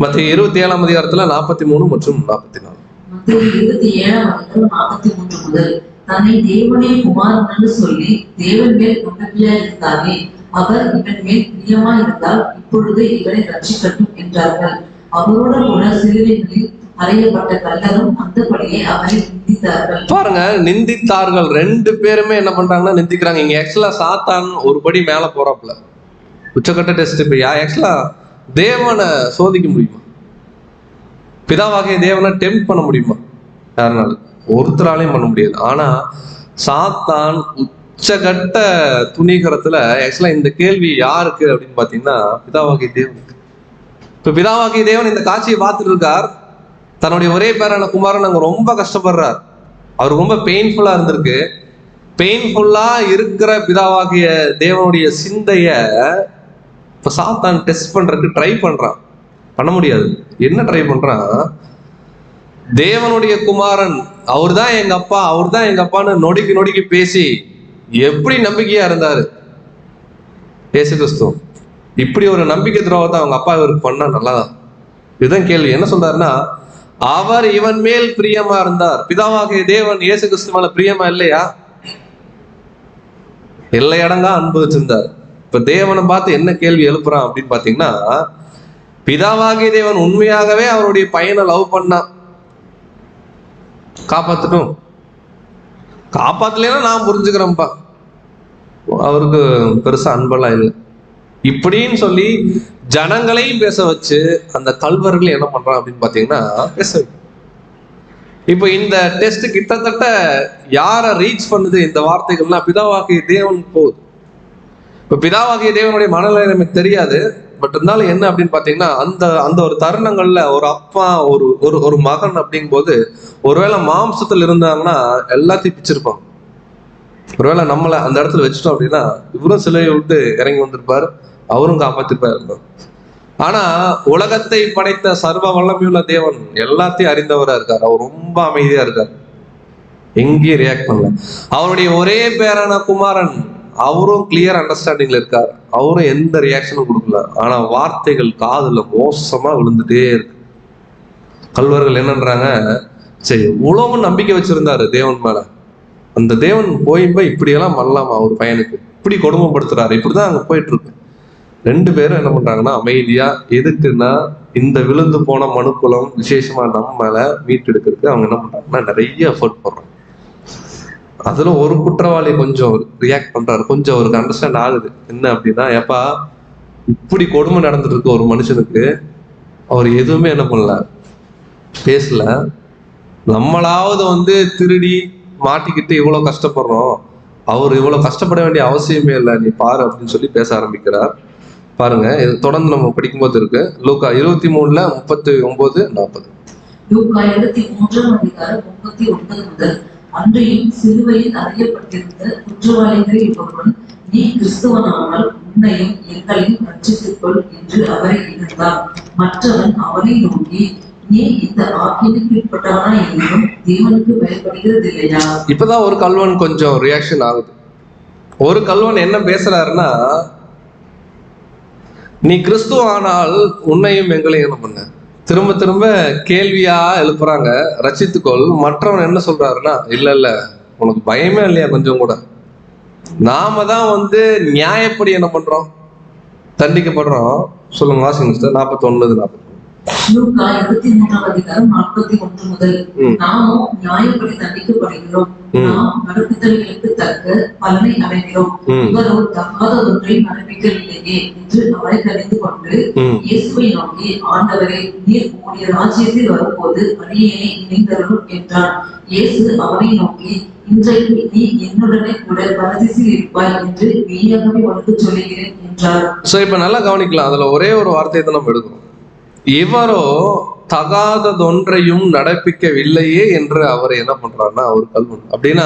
மத்திய 27ஆம் அதிகாரத்துல 43 மற்றும் 44. மத்திய 27ஆம் அதிகாரம் 43 முதல், தன்னை தேவனே குமாரன் என்று சொல்லி தேவன் மேல் நம்பிக்கையா இருந்தாரே, அவர் இவன் மேல் பிரியமா இருந்தால் இப்பொழுது இவனை ரட்சிக்கட்டும் என்றார்கள். அவரோட கூட சிலுவைகளில் அறையப்பட்ட கல்லரும் அந்தபடியே அவரை நிந்தித்தார்கள். பாருங்க, நிந்தித்தார்கள். 2 பேருமே என்ன பண்றாங்கன்னா நிந்திக்கிறாங்க. இங்க ஆக்சுவலா சாத்தான் ஒரு படி மேல போறாப்ல, உச்சக்கட்ட டெஸ்ட். இப்ப ஆக்சுவலா தேவனை சோதிக்க முடியுமா? பிதாவாகிய தேவனை டெம்ப் பண்ண முடியுமா? யாருனால? ஒருத்தராலையும் பண்ண முடியாது. ஆனா சாத்தான் உச்சகட்ட துணிகரத்துல ஆக்சுவலா இந்த கேள்வி யாருக்கு அப்படின்னு பாத்தீங்கன்னா பிதாவாகிய தேவனுக்கு. இப்ப பிதாவாகிய தேவன் இந்த காட்சியை பார்த்துட்டு இருக்கார். தன்னுடைய ஒரே பேரான குமாரன் அங்க ரொம்ப கஷ்டப்படுறார். அவருக்கு ரொம்ப பெயின்ஃபுல்லா இருந்திருக்கு. பெயின்ஃபுல்லா இருக்கிற பிதாவாகிய தேவனுடைய சிந்தைய இப்ப சாத்தான் டெஸ்ட் பண்றதுக்கு ட்ரை பண்றான். பண்ண முடியாது. என்ன ட்ரை பண்றான்? தேவனுடைய குமாரன் அவர் தான் எங்க அப்பா, அவர் தான் எங்க அப்பான்னு நொடிக்கு நொடிக்கு பேசி எப்படி நம்பிக்கையா இருந்தாரு இயேசு கிறிஸ்து. இப்படி ஒரு நம்பிக்கை துரோகத்தை அவங்க அப்பா இவருக்கு பண்ணா நல்லாதான். இதுதான் கேள்வி. என்ன சொல்றாருன்னா, அவர் இவன் மேல் பிரியமா இருந்தார். பிதாவாகிய தேவன் இயேசு கிறிஸ்து மேல பிரியமா இல்லையா? எல்லையடங்கா அன்பு வச்சிருந்தார். இப்ப தேவனை பார்த்து என்ன கேள்வி எழுப்புறான் அப்படின்னு பாத்தீங்கன்னா, பிதாவாகிய தேவன் உண்மையாகவே அவருடைய பையனை லவ் பண்ணா காப்பாத்தட்டும், காப்பாத்தலைன்னா நான் புரிஞ்சுக்கிறேன்ப்பா, அவருக்கு பெருசா அன்பெல்லாம் இல்லை இப்படின்னு சொல்லி ஜனங்களையும் பேச வச்சு அந்த கல்வர்கள் என்ன பண்றான் அப்படின்னு பாத்தீங்கன்னா பேச. இப்போ இந்த டெஸ்ட் கிட்டத்தட்ட யாரை ரீச் பண்ணுது இந்த வார்த்தைகள்லாம்? பிதாவாகிய தேவன் போகுது. இப்ப பிதாவாகிய தேவனுடைய மனநிலை நமக்கு தெரியாது. பட் இருந்தாலும் என்ன அப்படின்னு பாத்தீங்கன்னா, அந்த அந்த ஒரு தருணங்கள்ல ஒரு அப்பா ஒரு ஒரு ஒரு மகன் அப்படிங்கும் போது, ஒருவேளை மாம்சத்துல இருந்தாங்கன்னா எல்லாத்தையும் பிச்சிருப்பாங்க. ஒருவேளை நம்மளை அந்த இடத்துல வச்சுட்டோம் அப்படின்னா இவரும் சிலையை விட்டு இறங்கி வந்திருப்பாரு, அவரும் காப்பாத்திருப்பாரு. ஆனா உலகத்தை படைத்த சர்வ வல்லமையுள்ள தேவன் எல்லாத்தையும் அறிந்தவரா இருக்காரு. அவர் ரொம்ப அமைதியா இருக்காரு, எங்கேயும் ரியாக்ட் பண்ணல. அவருடைய ஒரே பேரான குமாரன் அவரும் கிளியர் அண்டர்ஸ்டாண்டிங்ல இருக்காரு, அவரும் எந்த ரியாக்ஷனும் கொடுக்கல. ஆனா வார்த்தைகள் காதுல மோசமா விழுந்துட்டே இருக்கு. கல்வர்கள் என்னன்றாங்க, சரி உலகம் நம்பிக்கை வச்சிருந்தாரு தேவன் மேல, அந்த தேவன் போய் இப்படியெல்லாம் பண்ணலாமா, ஒரு பையனுக்கு இப்படி கொடுமைப்படுத்துறாரு, இப்படிதான் அங்க போயிட்டு இருக்கு. ரெண்டு பேரும் என்ன பண்றாங்கன்னா அமைதியா, எதுக்குன்னா இந்த விழுந்து போன மனுக்குலம் விசேஷமா நம்ம மேல மீட்டெடுக்கிறதுக்கு அவங்க என்ன பண்றாங்கன்னா நிறைய எஃபர்ட் போடுறாங்க. அதுல ஒரு குற்றவாளி கொஞ்சம் ரியாக்ட் பண்றாரு, கொஞ்சம் அவருக்கு அண்டர்ஸ்டாண்ட் ஆகுது. என்ன அப்படின்னா, ஏப்பா இப்படி கொடுமை நடந்துட்டு இருக்கு ஒரு மனுஷனுக்கு, அவர் எதுவுமே என்ன பண்ணல, பேசல. நம்மளாவது திருடி மாட்டிக்கிட்டு இவ்வளவு கஷ்டப்படுறோம், அவர் இவ்வளவு கஷ்டப்பட வேண்டிய அவசியமே இல்லை, நீ பாரு அப்படின்னு சொல்லி பேச ஆரம்பிக்கிறார். பாருங்க, இது தொடர்ந்து நம்ம படிக்கும்போது இருக்கு. லூக்கா 23:39-40. லூக்கா 23:39 முதல். அன்றையும் சிலுவையில் அறையப்பட்டிருந்த குற்றவாளிகளில் ஒருவன், நீ கிறிஸ்துவனானால் உன்னையும் எங்களையும் ரட்சித்துக் கொள் என்று அவரை இகழ்ந்தான். மற்றவன் அவரை நோக்கி, நீ இந்த ஆக்கினைக்கு உட்பட்டவனா என்றும் தேவனுக்கு பயப்படுகிறது இல்லையா? இப்பதான் ஒரு கல்வன் கொஞ்சம் ரியாக்ஷன் ஆகுது. ஒரு கல்வன் என்ன பேசுறாருன்னா, நீ கிறிஸ்துவ ஆனால் உன்னையும் எங்களையும் என்ன பண்ண, திரும்ப திரும்ப கேள்வியா எழுப்புறாங்க, ரட்சித்துக்கொள். மற்றவன் என்ன சொல்றாருன்னா, இல்ல இல்ல உனக்கு பயமே இல்லையா கொஞ்சம் கூட, நாம தான் நியாயப்படி என்ன பண்றோம், தண்டிக்கப்படுறோம். சொல்லுங்க, வாசிங்க 41-40. லூக்கா 23:41 முதல். நாமும் நியாயப்படி தண்டிக்கப்படுகிறோம், நாம் நடப்பித்தல்களுக்கு தக்க பலனை அடைகிறோம். இவரோ தகாத ஒன்றை நடப்பிக்கவில்லையே என்று அவரை கடிந்து கொண்டு இயேசுவை நோக்கி, ஆண்டவரே, நீர் உம்முடைய ராஜ்யத்தில் வரும்போது அடியேனை நினைந்தருளும் என்றான். இயேசு அவரை நோக்கி, இன்றைக்கு நீ என்னுடனே கூட பரதீசில் இருப்பாய் என்று மெய்யாகவே உனக்கு சொல்லுகிறேன் என்றார். சோ இப்ப நல்லா கவனிக்கலாம், அதுல ஒரே ஒரு வார்த்தையை தான் நம்ம எடுக்கிறோம். இவரோ தகாததொன்றையும் நடப்பிக்கவில்லையே என்று அவர் என்ன பண்றாருன்னா, அவர் கல்வன். அப்படின்னா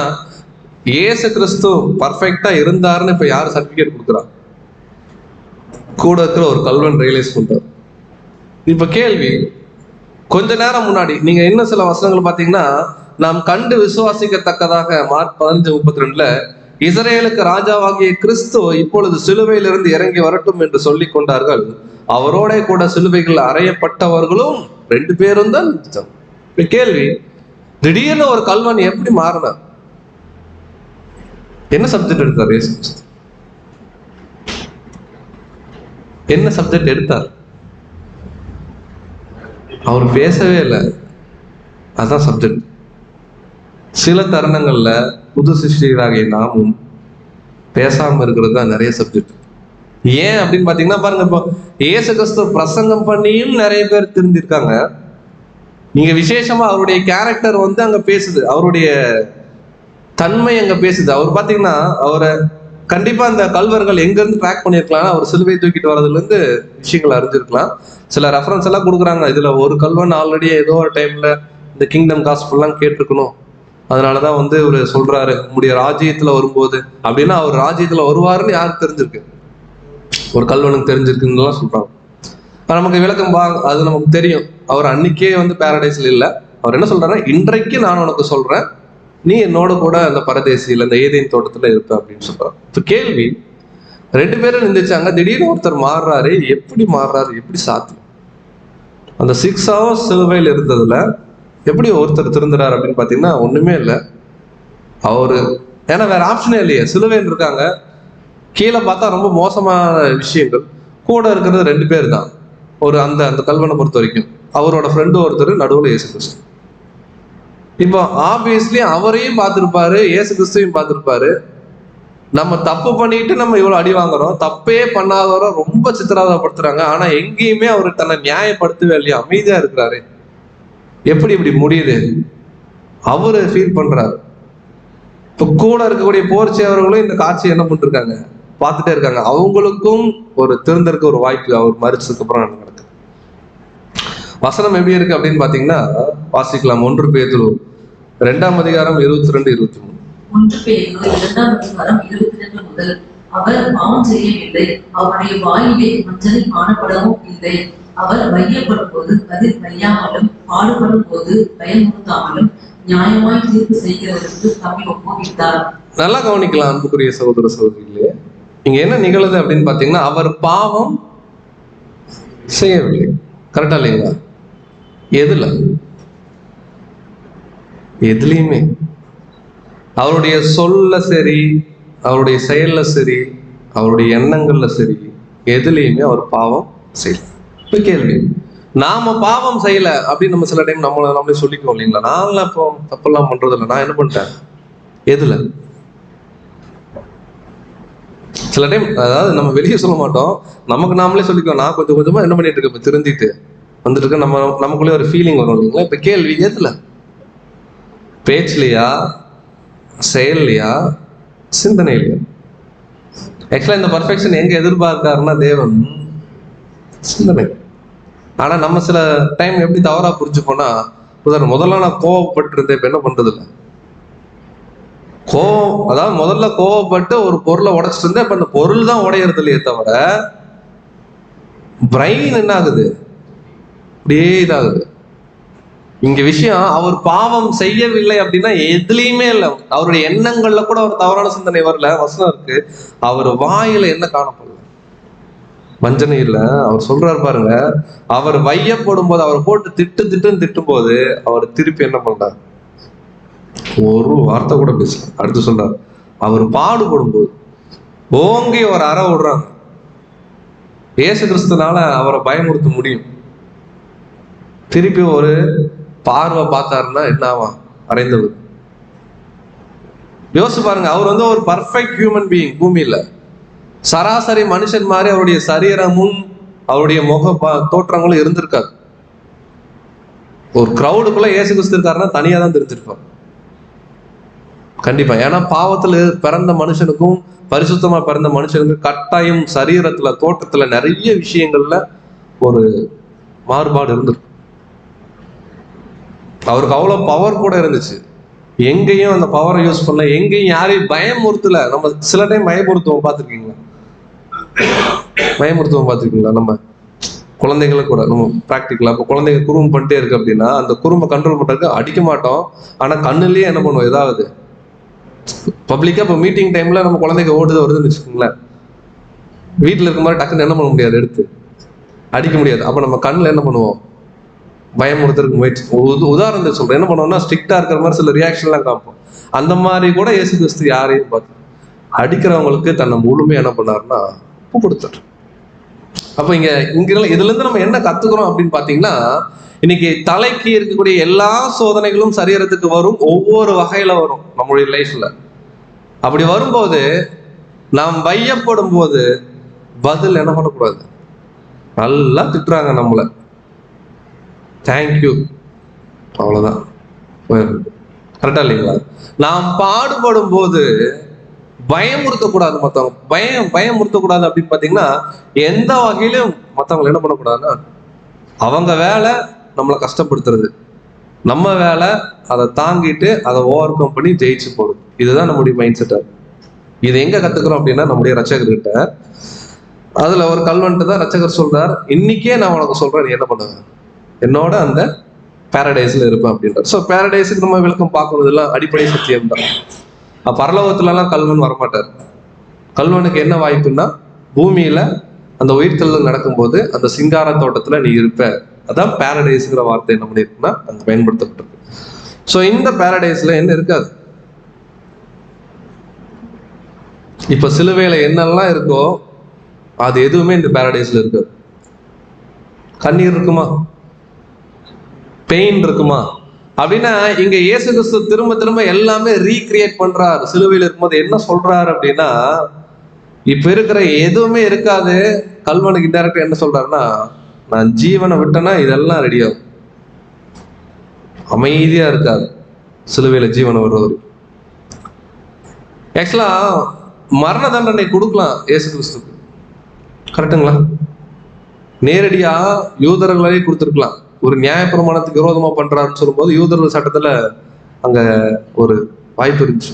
இயேசு கிறிஸ்து பர்ஃபெக்டா இருந்தாருன்னு இப்ப யாரு சர்டிபிகேட் கொடுக்குறா? கூட இருக்கிற ஒரு கல்வன் ரியலைஸ் பண்றாரு. இப்ப கேள்வி, கொஞ்ச நேரம் முன்னாடி நீங்க இன்னும் சில வசனங்கள் பாத்தீங்கன்னா, நாம் கண்டு விசுவாசிக்கத்தக்கதாக மார்க் 15:32 இஸ்ரேலுக்கு ராஜாவாகிய கிறிஸ்து இப்பொழுது சிலுவையிலிருந்து இறங்கி வரட்டும் என்று சொல்லிக் கொண்டார்கள். அவரோட கூட சிலுவைகள் அறையப்பட்டவர்களும் 2 பேரும் தான். கேள்வி, திடீர்னு ஒரு கல்வன் எப்படி மாறினார்? என்ன சப்ஜெக்ட் எடுத்தார் இயேசு கிறிஸ்து? என்ன சப்ஜெக்ட் எடுத்தார்? அவர் பேசவே இல்லை, அதான் சப்ஜெக்ட். சில தருணங்கள்ல புது சிருஷ்டிகளாகிய நாமும் பேசாம இருக்கிறது தான் நிறைய சப்ஜெக்ட். ஏன் அப்படின்னு பாத்தீங்கன்னா பாருங்க, இப்போ இயேசு கிறிஸ்து பிரசங்கம் பண்ணியும் நிறைய பேர் திருந்திருக்காங்க. நீங்க விசேஷமா அவருடைய கேரக்டர் அங்க பேசுது, அவருடைய தன்மை அங்க பேசுது. அவர் பாத்தீங்கன்னா அவரை கண்டிப்பா அந்த கல்வர்கள் எங்க இருந்து ட்ராக் பண்ணிருக்கலாம், அவர் சிலுவை தூக்கிட்டு வர்றதுல இருந்து விஷயங்கள் அறிஞ்சிருக்கலாம். சில ரெஃபரன்ஸ் எல்லாம் கொடுக்குறாங்க, இதுல ஒரு கல்வன் ஆல்ரெடி ஏதோ ஒரு டைம்ல இந்த கிங்டம் காஸ்பெல்லாம் கேட்டிருக்கணும், அதனாலதான் இவரு சொல்றாரு உங்களுடைய ராஜ்யத்துல வரும்போது அப்படின்னா, அவர் ராஜ்யத்துல வருவாருன்னு யாருக்கு தெரிஞ்சிருக்கு? ஒரு கல்வனுக்கு தெரிஞ்சிருக்குன்னு சொல்றாங்க. நமக்கு விளக்கம் அது நமக்கு தெரியும். அவர் அன்னைக்கே பேரடைஸ்ல இல்லை, அவர் என்ன சொல்றாரு, இன்றைக்கு நான் உனக்கு சொல்றேன், நீ என்னோட கூட அந்த பரதேசியில அந்த ஏதேன் தோட்டத்துல இருப்ப அப்படின்னு சொல்றாரு. இப்ப கேள்வி, 2 பேரும் நின்றுச்சாங்க, திடீர்னு ஒருத்தர் மாறுறாரு. எப்படி மாறுறாரு, எப்படி சாத்தியம்? அந்த 6 hours சிலுவையில் இருந்ததுல எப்படி ஒருத்தர் திருந்துறாரு அப்படின்னு பாத்தீங்கன்னா ஒண்ணுமே இல்லை. அவரு ஏன்னா வேற ஆப்ஷனே இல்லையே, சிலுவையில் இருக்காங்க, கீழே பார்த்தா ரொம்ப மோசமான விஷயங்கள், கூட இருக்கிறது 2 பேர் தான். ஒரு அந்த அந்த கல்வனை பொறுத்த வரைக்கும் அவரோட ஃப்ரெண்டு ஒருத்தர், நடுவில் இயேசு கிறிஸ்து. இப்போ ஆப்வியஸ்லி அவரையும் பார்த்திருப்பாரு, இயேசு கிறிஸ்துவையும் பார்த்திருப்பாரு. நம்ம தப்பு பண்ணிட்டு நம்ம இவ்வளவு அடி வாங்குறோம், தப்பே பண்ணாதவரை ரொம்ப சித்திரவதைப்படுத்துறாங்க, ஆனா எங்கேயுமே அவர் தன்னை நியாயப்படுத்தவே இல்லையா, அமைதியா இருக்கிறாரு. எப்படி இப்படி முடியுது அவரு ஃபீல் பண்றாரு. இப்ப கூட இருக்கக்கூடிய போர் சேவர்களும் இந்த காட்சி என்ன பண்ணிருக்காங்க, பார்த்துட்டே இருக்காங்க. அவங்களுக்கும் ஒரு திருந்தருக்கு ஒரு வாய்ப்பு அவர் மறிச்சதுக்கு அப்புறம் நடக்குது. வசனம் எப்படி இருக்கு அப்படின்னு பாத்தீங்கன்னா வாசிக்கலாம். 1 பேதுரு 2ஆம் அதிகாரம் 22, 23. 1 பேதுரு 2ஆம் அதிகாரம் 22 முதல். அவர் பாவம் செய்யவில்லை, அவருடைய வாயிலே வஞ்சனை காணப்படவும் இல்லை. அவர் வையப்படும் போது அதில் வையாமலும், பாடுபடும் போது பயமுறுத்தாமலும், நியாயமாய் தீர்ப்பு செய்கிறவருக்கு தம்மை ஒப்புவித்தார். நல்லா கவனிக்கலாம் அன்புக்குரிய சகோதர சகோதரிகளே, இங்க என்ன நிகழுது அப்படின்னு பாத்தீங்கன்னா, அவர் பாவம் செய்யவில்லை. கரெக்டா இல்லைங்களா? எதுலையுமே அவருடைய சொல்ல சரி, அவருடைய செயல்ல சரி, அவருடைய எண்ணங்கள்ல சரி, எதுலையுமே அவர் பாவம் செய்யல. இப்ப கேள்வி, நாம பாவம் செய்யல அப்படின்னு நம்ம சில டைம் நம்மளே சொல்லிக்குவோம் இல்லைங்களா, நான்லாம் இப்போ தப்பெல்லாம் பண்றது இல்லை, நான் என்ன பண்ணிட்டேன், எதுல? சில டைம் அதாவது நம்ம வெளியே சொல்ல மாட்டோம், நமக்கு நாமளே சொல்லிக்குவோம், நான் கொஞ்சம் கொஞ்சமா என்ன பண்ணிட்டு இருக்கேன், திருந்திட்டு வந்துட்டு இருக்க, நமக்குள்ளே ஒரு ஃபீலிங் வரும் இல்லைங்களா. இப்ப கேள்வி, எதுல? பேச்சுலையா, செயல்லையா, சிந்தனையிலையா? ஆக்சுவலா இந்த பர்ஃபெக்ஷன் எங்க எதிர்பார்க்காருன்னா தேவன் சிந்தனை. ஆனா நம்ம சில டைம் எப்படி தவறா புரிஞ்சுப்போம்னா, முதல்ல நான் கோவப்பட்டு இருந்தேன், இப்ப என்ன பண்றது இல்லை, அதாவது முதல்ல கோவப்பட்டு ஒரு பொருளை உடைச்சிட்டு இருந்தேன், இப்ப அந்த பொருள் தான் உடையறது இல்லையே தவிர பிரெயின் என்ன ஆகுது, அப்படியே இதாகுது. இங்க விஷயம், அவர் பாவம் செய்யவில்லை அப்படின்னா எதுலையுமே இல்லை, அவருடைய எண்ணங்கள்ல கூட ஒரு தவறான சிந்தனை வரல. வசனம் இருக்கு, அவர் வாயில என்ன காணப்படல, வஞ்சனை இல்லை. அவர் சொல்றாரு பாருங்க, அவர் வையப்படும் போது, அவர் போட்டு திட்டும் போது அவர் திருப்பி என்ன பண்றாரு, ஒரு வார்த்தை கூட பேசல. அடுத்து சொல்றாரு, அவர் பாடுபடும் போது ஓங்கி ஒரு அறை விடுறாங்க. இயேசு கிறிஸ்துனால அவரை பயமுறுத்த முடியும். திருப்பி ஒரு பார்வை பார்த்தாருன்னா என்ன ஆவா, அறைந்தவர். யோசிச்சு பாருங்க, அவர் ஒரு பர்ஃபெக்ட் ஹியூமன் பீயிங், பூமியில சராசரி மனுஷன் மாதிரி அவருடைய சரீரமும் அவருடைய முக தோற்றங்களும் இருந்திருக்காது. ஒரு கிரௌடுக்குள்ள இயேசு கிறிஸ்து இருக்காருன்னா தனியா தான் தெரிஞ்சிருப்பார் கண்டிப்பா. ஏன்னா பாவத்துல பிறந்த மனுஷனுக்கும் பரிசுத்தமா பிறந்த மனுஷனுக்கும் கட்டாயம் சரீரத்துல தோற்றத்துல நிறைய விஷயங்கள்ல ஒரு மாறுபாடு இருந்திருக்கும். அவருக்கு அவ்வளவு பவர் கூட இருந்துச்சு, எங்கேயும் அந்த பவரை யூஸ் பண்ணல, எங்கேயும் யாரையும் பயமுறுத்தல. நம்ம சில டைம் பயமுறுத்துவோம், பார்த்துருக்கீங்களா? நம்ம குழந்தைகளை கூட நம்ம ப்ராக்டிக்கலா, இப்போ குழந்தைங்க குறும்பு பண்ணிட்டே இருக்கு அப்படின்னா அந்த குறும்பை கண்ட்ரோல் பண்றதுக்கு அடிக்க மாட்டோம், ஆனா கண்ணுலயே என்ன பண்ணுவோம், ஏதாவது பப்ளிக்கா இப்போ மீட்டிங் டைம்ல நம்ம குழந்தைங்க ஓடுது வருதுன்னு வச்சுக்கோங்களேன், வீட்டுல இருக்க மாதிரி டக்குன்னு என்ன பண்ண முடியாது, எடுத்து அடிக்க முடியாது. அப்ப நம்ம கண்ணுல என்ன பண்ணுவோம், பயமுறுத்துறதுக்கு முயற்சி. உதாரணத்துக்கு சொல்றேன், என்ன பண்ணுவோம்னா ஸ்ட்ரிக்டா இருக்கிற மாதிரி சில ரியாக்ஷன்லாம் காப்போம். அந்த மாதிரி கூட இயேசு கிறிஸ்து யாரையும் பார்த்து அடிக்கிறவங்களுக்கு தன்னை முழுமையா என்ன பண்ணாருன்னா ஒப்பு கொடுத்தாரு. அப்ப இங்க இதுல இருந்து நம்ம என்ன கத்துக்கிறோம் அப்படின்னு பாத்தீங்கன்னா, இன்னைக்கு தலைக்கு இருக்கக்கூடிய எல்லா சோதனைகளும் சரீரத்துக்கு வரும், ஒவ்வொரு வகையில வரும் நம்மளுடைய லைஃப்ல. அப்படி வரும்போது நாம் வையப்படும் போது பதில் என்ன பண்ணக்கூடாது, நல்லா திட்டுறாங்க நம்மள, தேங்க்யூ, அவ்வளவுதான், கரெக்டா இல்லைங்களா? நாம் பாடுபடும் போது பயமுறுத்தக்கூடாது, மற்றவங்க பயமுறுத்தக்கூடாது அப்படின்னு பாத்தீங்கன்னா எந்த வகையிலும் மற்றவங்களை என்ன பண்ணக்கூடாதுன்னா, அவங்க வேலை நம்மளை கஷ்டப்படுத்துறது, நம்ம வேலை அதை தாங்கிட்டு அதை ஓவர் கம் பண்ணி ஜெயிச்சு போறது. இதுதான் நம்முடைய மைண்ட் செட்டா. இது எங்க கத்துக்கிறோம் அப்படின்னா நம்முடைய ரட்சகர்கிட்ட. அதுல ஒரு கல்வன்ட்டு தான் ரட்சகர் சொல்றார், இன்னைக்கே நான் உனக்கு சொல்றேன், நீ என்ன பண்ணுவ, என்னோட அந்த பேரடைஸ்ல இருப்பேன் அப்படின்றார். ஸோ பேரடைஸுக்கு நம்ம விளக்கம் பார்க்கறதுலாம் அடிப்படை சத்தியம் தான். பரலோகத்துலலாம் கல்வன் வரமாட்டார். கல்வனுக்கு என்ன வாய்ப்புன்னா, பூமியில அந்த உயிர்த்தெழுதல் நடக்கும்போது அந்த சிங்கார தோட்டத்துல நீ இருப்ப. அதான் பேரடைஸ்ங்கிற வார்த்தை என்ன பண்ணிருக்குன்னா அங்க பயன்படுத்தப்பட்டிருக்கு. ஸோ இந்த பேரடைஸ்ல என்ன இருக்காது. இப்ப சிலுவையில என்னெல்லாம் இருக்கோ அது எதுவுமே இந்த பேரடைஸ்ல இருக்காது. கண்ணீர் இருக்குமா? பெயின் இருக்குமா? அப்படின்னா இங்க இயேசு கிறிஸ்து திரும்ப திரும்ப எல்லாமே ரீக்ரியேட் பண்றாரு. சிலுவையில் இருக்கும்போது என்ன சொல்றாரு அப்படின்னா, இப்ப இருக்கிற எதுவுமே இருக்காது. கல்வனுக்கு இன்டைரக்டா என்ன சொல்றாருன்னா, நான் ஜீவனை விட்டேன்னா இதெல்லாம் ரெடியாகும். அமைதியா இருக்காரு சிலுவையில ஜீவனை விடுறவர். ஆக்சுவலா மரண தண்டனை கொடுக்கலாம் இயேசு கிறிஸ்துக்கு, கரெக்டுங்களா? நேரடியா யூதர்களே கொடுத்துருக்கலாம். ஒரு நியாயப்பிரமாணத்துக்கு விரோதமா பண்றாருன்னு சொல்லும்போது யூதர்கள் சட்டத்துல அங்க ஒரு வாய்ப்பு இருந்துச்சு.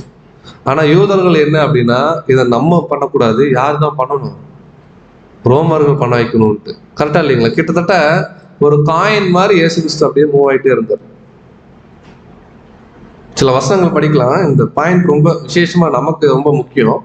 ஆனா யூதர்கள் என்ன அப்படின்னா, இதை நம்ம பண்ணக்கூடாது, யார் தான் பண்ணணும்? ரோமர்கள் பண்ண வைக்கணும்ட்டு. கரெக்டா இல்லைங்களா? கிட்டத்தட்ட ஒரு காயின் மாதிரி இயேசு கிறிஸ்து அப்படியே மூவ் ஆயிட்டே இருந்தார். சில வசனங்கள் படிக்கலாம். இந்த பாயிண்ட் ரொம்ப விசேஷமா நமக்கு ரொம்ப முக்கியம்.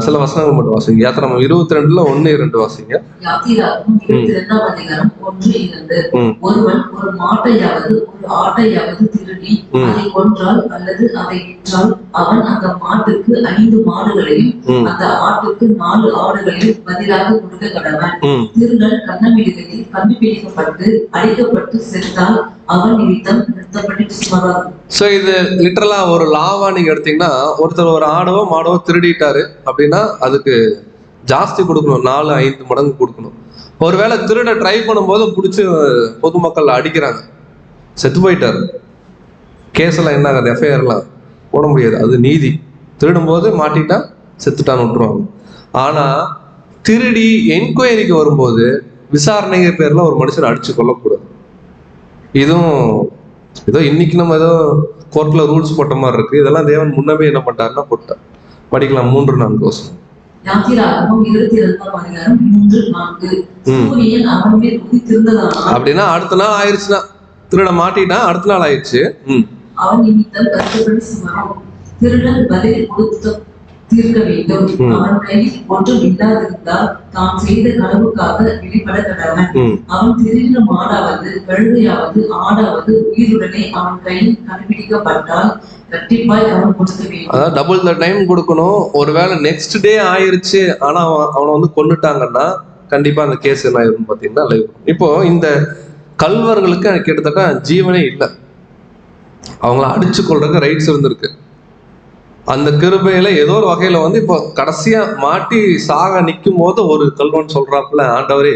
சில வசனங்கள் மட்டும் வாசிங்க. யாத்திராகமம் 22 1-2 வாசிங்க. யாத்திராகமம் 22 அதிகாரம் 1-2. ஒருவன் ஒரு மாட்டையாவது ஒரு ஆட்டையாவது திருடி அதை கொன்றால் அல்லது அதை விற்றால் அவன் அந்த மாட்டுக்கு 5 மாடுகளையும் அந்த ஆட்டுக்கு 4 ஆடுகளையும் பதிலாக கொடுக்க கடவன். திருடன் கண்ணமிடுகையில் கண்டுபிடிக்கப்பட்டு அடிக்கப்பட்டு செத்தால் அவன் நிமித்தம் நிறுத்தப்பட்டு சுமராது. சோ இது லிட்டரலா ஒரு லாவா நீங்க எடுத்தீங்கன்னா, ஒருத்தர் ஒரு ஆடவோ மாடவோ திருடிட்டாரு அப்படின்னா அதுக்கு ஜாஸ்தி கொடுக்கணும், 4-5 மடங்கு கொடுக்கணும். ஒருவேளை திருட ட்ரை பண்ணும்போது பிடிச்சி பொதுமக்கள் அடிக்கிறாங்க, செத்து போயிட்டாரு, கேஸ் எல்லாம் என்ன ஆகாது, எஃப்ஐஆர்லாம் போட முடியாது, அது நீதி. திருடும் போது மாட்டிட்டா செத்துட்டான்னு விட்டுருவாங்க. ஆனா திருடி என்கொயரிக்கு வரும்போது விசாரணைங்கிற பேர்ல ஒரு மனுஷனை அடிச்சு கொள்ளக்கூடாது. இதுவும் ஏதோ இன்னைக்கு நம்ம ஏதோ கோர்ட்ல ரூல்ஸ் போட்ட மாதிரி இருக்கு. இதெல்லாம் தேவன் முன்னமே என்ன பண்ணிட்டாருன்னா போட்டார். படிக்கலாம் 3-4 வருஷம். யாத்திராகமம் 22 அதிகாரம் 3-4. சூரியன் அவன் மேல் உதித்திருந்ததானால் அப்படின்னா அடுத்த நாள் ஆயிடுச்சுன்னா, திருட மாட்டினா அடுத்த நாள் ஆயிடுச்சு. அவன் நிமித்தம் கஷ்டப்பட்டு சுமரும். திருடன் பதில் கொடுத்து தீர்க்க வேண்டும். அவன் கையில் ஒன்றும் இல்லாதிருந்தால் தான் செய்த களவுக்காக வெளிப்பட கடவன். அவன் திருடின மாடாவது கழுதையாவது ஆடாவது உயிருடனே அவன் கையில் கண்டுபிடிக்கப்பட்டால் கண்டிப்பாய் அவன் கொடுக்க வேண்டும். அதாவது டபுள் த டைம் கொடுக்கணும். ஒருவேளை நெக்ஸ்ட் டே ஆயிருச்சு ஆனா அவனை வந்து கொன்னுட்டாங்கன்னா கண்டிப்பா அந்த கேஸ் என்ன ஆயிருக்கும் பாத்தீங்கன்னா லைவ். இப்போ இந்த கல்வர்களுக்கு கிட்டத்தட்ட ஜீவனே இல்லை, அவங்கள அடிச்சு கொள்றதுக்கு ரைட்ஸ் இருந்திருக்கு. அந்த கிருபையில ஏதோ ஒரு வகையில வந்து இப்போ கடைசியா மாட்டி சாக நிற்கும் போது ஒரு கல்வன் சொல்றாப்புல, ஆண்டவரே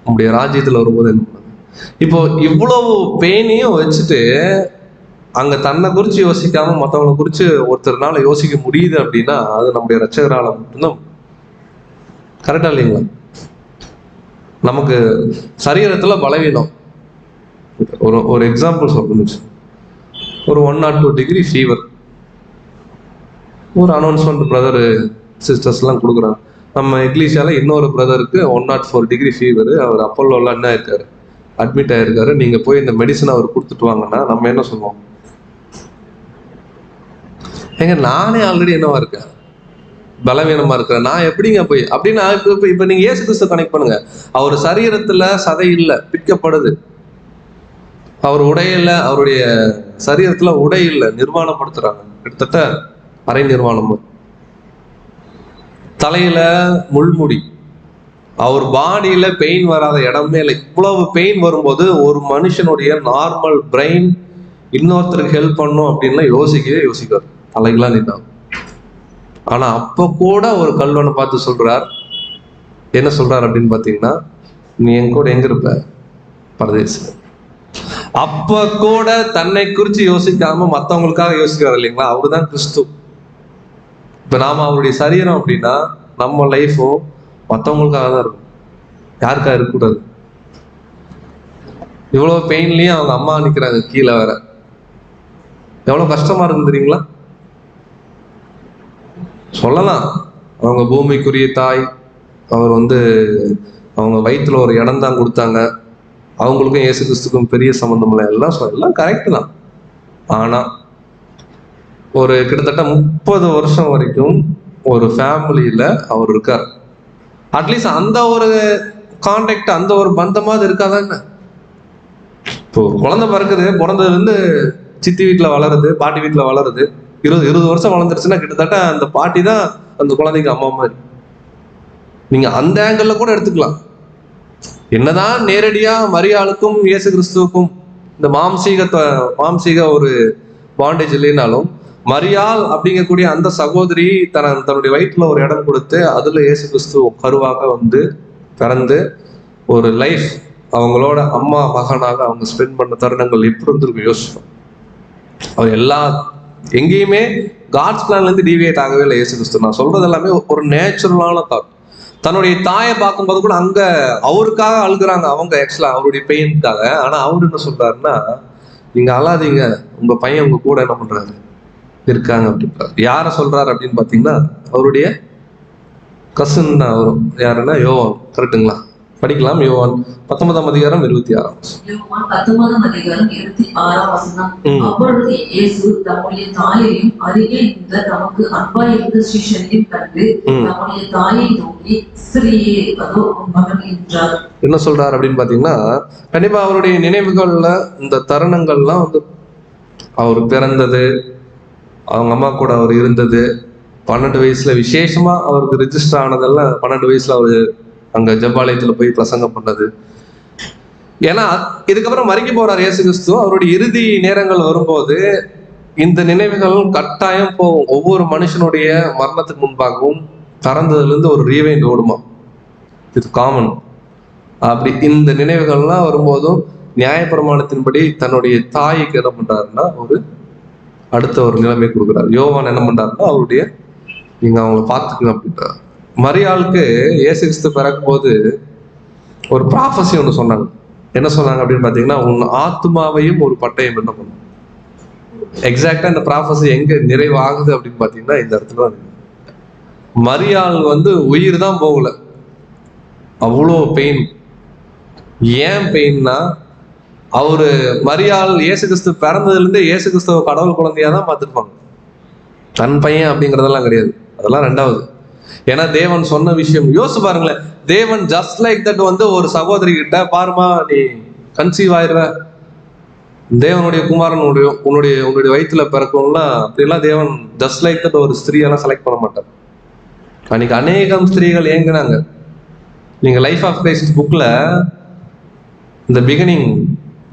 நம்முடைய ராஜ்யத்துல வரும்போது என்ன பண்ணாங்க. இப்போ இவ்வளவு பெயினையும் வச்சுட்டு அங்க தன்னை குறிச்சு யோசிக்காம மற்றவங்களை குறிச்சு ஒருத்தர்னால யோசிக்க முடியுது அப்படின்னா அது நம்முடைய ரட்சகரால மட்டும்தான். கரெக்டா இல்லைங்களா? நமக்கு சரீரத்துல பலவீனம். ஒரு எக்ஸாம்பிள் சொல்லணுச்சு. ஒரு 102 டிகிரி ஃபீவர், ஒரு அனௌன்ஸ்மெண்ட் பிரதர் சிஸ்டர்ஸ்லாம் கொடுக்குறாங்க. நம்ம எக்லீஷியால இன்னொரு பிரதருக்கு 104 டிகிரி ஃபீவர், அவர் அப்போலோலாம் என்ன இருக்காரு, அட்மிட் ஆயிருக்காரு, நீங்க போய் இந்த மெடிசன் அவர் கொடுத்துட்டு வாங்கன்னா நம்ம என்ன சொல்லுவோம்? ஏங்க நானே ஆல்ரெடி என்னவா இருக்கேன், பலவீனமா இருக்கிறேன், நான் எப்படிங்க போய் அப்படின்னா. இப்ப நீங்க இயேசு கிறிஸ்து கனெக்ட் பண்ணுங்க. அவர் சரீரத்துல சதை இல்லை, பிற்கப்படுது. அவர் உடையில, அவருடைய சரீரத்துல உடை இல்லை, நிர்வாணப்படுத்துறாங்க. கிட்டத்தட்ட அரை நிர்வாணம். தலையில முள்முடி. அவர் பாடியில பெயின் வராத இடமே இல்லை. இவ்வளவு பெயின் வரும்போது ஒரு மனுஷனுடைய நார்மல் பிரெயின் இன்னொருத்தருக்கு ஹெல்ப் பண்ணும் அப்படின்லாம் யோசிக்கவே யோசிக்காரு, தலைகளாம் நின்றாங்க. ஆனா அப்ப கூட ஒரு கல்வனை பார்த்து சொல்றார், என்ன சொல்றாரு அப்படின்னு பாத்தீங்கன்னா, நீ என் கூட எங்க இருப்ப? பரதேசம். அப்ப கூட தன்னை குறிச்சு யோசிக்காம மத்தவங்களுக்காக யோசிக்கிறார் இல்லைங்களா? அவருதான் கிறிஸ்து. இப்ப நாம அவருடைய சரீரம் அப்படின்னா நம்ம லைஃபும் மற்றவங்களுக்காக தான் இருக்கும், யாருக்காக இருக்கக்கூடாது. இவ்வளவு பெயின்லயும் அவங்க அம்மா நிக்கிறாங்க கீழே வேற, எவ்வளவு கஷ்டமா இருக்கு தெரியுங்களா? சொல்லலாம் அவங்க பூமிக்குரிய தாய், அவர் வந்து அவங்க வயிற்றுல ஒரு இடம் தான் கொடுத்தாங்க, அவங்களுக்கும் இயேசு கிறிஸ்துக்கும் பெரிய சம்பந்தம் இல்லை, எல்லாம் கரெக்ட் தான். ஆனா ஒரு கிட்டத்தட்ட 30 வருஷம் வரைக்கும் ஒரு ஃபேமிலியில அவர் இருக்கார். அட்லீஸ்ட் அந்த ஒரு கான்டாக்ட், அந்த ஒரு பந்தமாவது இருக்காதாங்க? இப்போ ஒரு குழந்தை பிறந்ததுல இருந்து சித்தி வீட்டுல வளருது, பாட்டி வீட்டுல வளருது, 20 வருஷம் வளர்ந்துருச்சுன்னா கிட்டத்தட்ட அந்த பாட்டி தான் அந்த குழந்தைக்கு அம்மா மாதிரி. நீங்க அந்த ஆங்கிள் கூட எடுத்துக்கலாம். என்னதான் நேரடியா மரியாளுக்கும் இயேசு கிறிஸ்துவுக்கும் இந்த மாம்சீக ஒரு பாண்டேஜ் இல்லைனாலும், மரியாள் அப்படிங்கக்கூடிய அந்த சகோதரி தன்னுடைய வயிற்றுல ஒரு இடம் கொடுத்து அதுல இயேசு கிறிஸ்து கருவாக வந்து பிறந்து ஒரு லைஃப் அவங்களோட அம்மா மகனாக அவங்க ஸ்பெண்ட் பண்ண தருணங்கள் எப்படி இருந்திருக்கும் யோசிப்போம். அவர் எங்கேயுமே காட்ஸ் பிளான்ல இருந்து டீவியேட் ஆகவே இல்லை இயேசு கிறிஸ்து. நான் சொல்றது எல்லாமே ஒரு நேச்சுரலான தாட். தன்னுடைய தாயை பார்க்கும்போது கூட அங்க அவருக்காக அழுகுறாங்க அவங்க, ஆக்சுவலா அவருடைய பெயினுக்காக. ஆனா அவரு என்ன சொல்றாருன்னா, நீங்க அழாதீங்க, உங்க பையன் உங்க கூட என்ன பண்றாரு இருக்காங்க அப்படின்றாரு. யார சொல்றாரு அப்படின்னு பாத்தீங்கன்னா, அவருடைய கசின் தான் வரும். யாருன்னா யோவான். கரெக்டுங்களா? படிக்கலாம். யோவான் 19ஆம் அதிகாரம் 26. யோவான் 19ஆம் அதிகாரம் 26ஆம் வசனம். அப்பொழுது இயேசு தம்முடைய தாயையும் அருகே இருந்த தமக்கு அன்பாயிருந்த சீஷனையும் கண்டு தம்முடைய தாயை நோக்கி, ஸ்திரீயே, அதோ உன் மகன் என்றார். என்ன சொல்றாரு அப்படின்னு பாத்தீங்கன்னா, கண்டிப்பா அவருடைய நினைவுகள்ல இந்த தருணங்கள்லாம் வந்து அவர் பிறந்தது, அவங்க அம்மா கூட அவர் இருந்தது, 12 வயசுல விசேஷமா அவருக்கு ரிஜிஸ்டர் ஆனதெல்லாம் 12 வயசுல அவரு அங்க ஜெபாலயத்துல போய் பிரசங்கம் பண்ணது. ஏன்னா இதுக்கப்புறம் மறிக்க போறார் இயேசு கிறிஸ்து. அவருடைய இறுதி நேரங்கள் வரும்போது இந்த நினைவுகள் கட்டாயம் போகும். ஒவ்வொரு மனுஷனுடைய மரணத்துக்கு முன்பாகவும் திறந்ததுல இருந்து ஒரு ரீவைண்ட் ஓடுமா, இது காமன். அப்படி இந்த நினைவுகள்லாம் வரும்போதும் நியாயப்பிரமாணத்தின்படி தன்னுடைய தாய்க்கு என்ன பண்றாருன்னா ஒரு அடுத்த ஒரு நிலைமை கொடுக்குறாரு. யோவான் என்ன பண்றாருன்னா, அவருடைய நீங்க அவங்கள பார்த்துக்குங்க அப்படின்றார். மரியாளுக்கு இயேசு கிறிஸ்து பிறக்கும் போது ஒரு ப்ராஃபஸி ஒன்று சொன்னாங்க. என்ன சொன்னாங்க அப்படின்னு பாத்தீங்கன்னா, உன் ஆத்மாவையும் ஒரு பட்டயம் என்ன பண்ணும். எக்ஸாக்டா இந்த ப்ராஃபஸி எங்க நிறைவாகுது அப்படின்னு பாத்தீங்கன்னா, இந்த இடத்துல மரியாள் வந்து உயிர் தான் போகல, அவ்வளோ பெயின். ஏன் பெயின்னா, அவரு மரியாள் இயேசு கிறிஸ்து பிறந்ததுல இருந்து இயேசு கிறிஸ்துவ கடவுள் குழந்தையா தான் பார்த்துருப்பாங்க. தன் பையன் அப்படிங்கிறதெல்லாம் கிடையாது, அதெல்லாம் ரெண்டாவது. ஏன்னா தேவன் சொன்ன விஷயம் யோசிச்சு பாருங்களேன். தேவன் ஜஸ்ட் லைக் தட் வந்து ஒரு சகோதரி கிட்ட, பாருமா நீ கன்சீவ் ஆயிடுவ, தேவனுடைய குமாரன் உன்னுடைய வயிற்றுல பிறக்கும்லாம் அப்படிலாம் தேவன் ஜஸ்ட் லைக் தட் ஒரு ஸ்திரீயெல்லாம் செலக்ட் பண்ண மாட்டார். அன்னைக்கு அநேகம் ஸ்திரீகள் ஏங்குனாங்க. நீங்க லைஃப் ஆஃப் கிரைஸ்ட் புக்ல இந்த பிகினிங்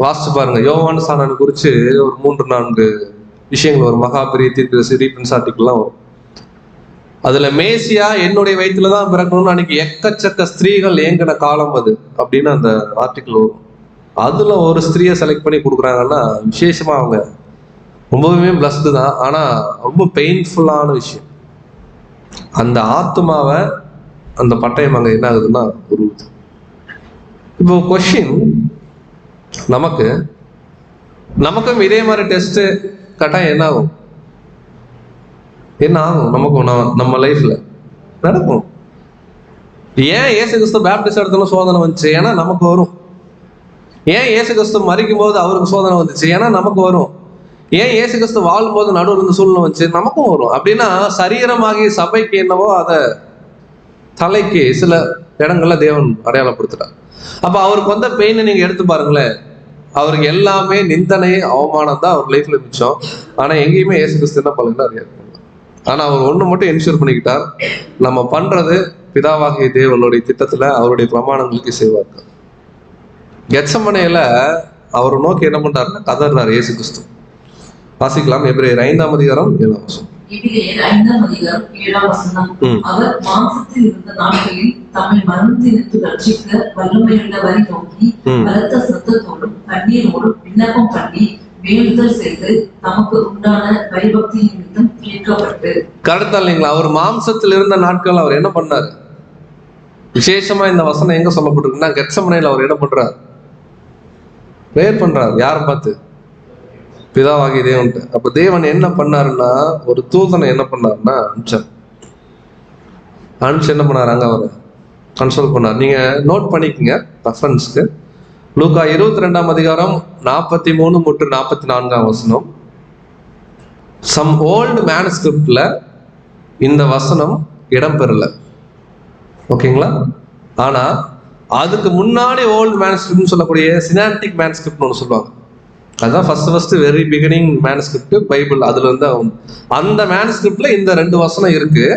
வாசிச்சு பாருங்க. யோவான் சானனை குறிச்சு ஒரு 3-4 விஷயங்கள் ஒரு மகாபெரிய தீர்க்கதரிசி ரீபிரின்ஸ் ஆர்டிக்கல்லாம் வரும். அதுல மேசியா என்னுடைய வயிற்றுல தான் பிறக்கணும்னு அன்னைக்கு எக்கச்சக்க ஸ்திரீகள் ஏங்கின காலம் அது அப்படின்னு அந்த ஆர்டிக்கிள் வரும். அதுல ஒரு ஸ்திரீயை செலக்ட் பண்ணி கொடுக்குறாங்கன்னா விசேஷமா அவங்க ரொம்பவுமே பிளஸ்டு தான். ஆனா ரொம்ப பெயின்ஃபுல்லான விஷயம். அந்த ஆத்மாவை அந்த பட்டயம் அங்க என்ன ஆகுதுன்னா உருவுது. இப்போ கொஸ்டின், நமக்கும் இதே மாதிரி டெஸ்ட் கட்டாயம் என்ன ஆகும்? என்ன ஆகும்? நமக்கும் நம்ம லைஃப்ல நடக்கும். ஏன் இயேசு கிறிஸ்து பேப்டிஸ்ட் இடத்துல சோதனை வந்துச்சு? ஏன்னா நமக்கு வரும். ஏன் இயேசு கிறிஸ்து மறிக்கும் போது அவருக்கு சோதனை வந்துச்சு? ஏன்னா நமக்கு வரும். ஏன் இயேசு கிறிஸ்து வாழும் போது நடுவில் இருந்து சூழ்நிலை வந்துச்சு? நமக்கும் வரும். அப்படின்னா சரீரமாகி சபைக்கு என்னவோ அதை தலைக்கு சில இடங்கள்ல தேவன் அடையாளப்படுத்துறார். அப்ப அவருக்கு வந்த பெயினை நீங்க எடுத்து பாருங்களேன். அவருக்கு எல்லாமே நிந்தனை, அவமானம் தான் அவர் லைஃப்ல மிச்சம். ஆனா எங்கேயுமே இயேசு கிறிஸ்து என்ன பலன் அறியாது. ஆனா அவர் ஒண்ணு மட்டும் என்ஷூர் பண்ணிக்கிட்டார், நம்ம பண்றது பிதாவாகிய தேவனுடைய திட்டத்துல அவருடைய பிரமாணங்களுக்கு செய்வார்கள். கெத்சமனேல அவர் நோக்கி என்ன பண்றாருன்னா கதறாரு இயேசு கிறிஸ்து. வாசிக்கலாம். எபிரேயர் 5ஆம் அதிகாரம் 7ஆம் வசனம். எபிரேயர் 5ஆம் அதிகாரம் 7ஆம் வசனம். அவர் மாம்சத்தில் இருந்த நாட்களில் தம்மை மரணத்திலிருந்து ரட்சிக்க வல்லமையுள்ளவரை நோக்கி பலத்த சத்தத்தோடும் கண்ணீரோடும் விண்ணப்பம் பண்ணி வேண்டுதல் செய்து தமக்கு உண்டான பயபக்தி நிமித்தம் கேட்கப்பட்டு. கரெக்டா இல்லைங்களா? அவர் மாம்சத்தில் இருந்த நாட்கள் அவர் என்ன பண்ணாரு? விசேஷமா இந்த வசனம் எங்க சொல்லப்பட்டிருக்குன்னா கெத்சமனேல அவர் என்ன பண்றாரு? பிரேயர் பண்றாரு. யாரை பார்த்து? பிதாவாகிய தேவன். அப்ப தேவன் என்ன பண்ணாருன்னா ஒரு தூதனை என்ன பண்ணாருன்னா அனுப்பிச்சு என்ன பண்ணாரு? அங்க அவரை கன்சோல் பண்ணார். நீங்க நோட் பண்ணிக்கங்க ரெஃபரன்ஸ்க்கு. லூக்கா 22ஆம் அதிகாரம் 43 மற்றும் 44ஆம் வசனம். சம் ஓல்டு மேனுஸ்கிரிப்ட்ல இந்த வசனம் இடம்பெறல, ஓகேங்களா? ஆனா அதுக்கு முன்னாடி ஓல்டு மேனுஸ்கிரிப்ட்னு சொல்லக்கூடிய சினாப்டிக் மேனுஸ்கிரிப்ட்னு ஒன்று சொல்லுவாங்க. அதுதான் first very beginning manuscript Bible. அதுல இருந்து அந்த மேனுஸ்கிரிப்ட்ல இந்த 2 வசனம் இருக்கு.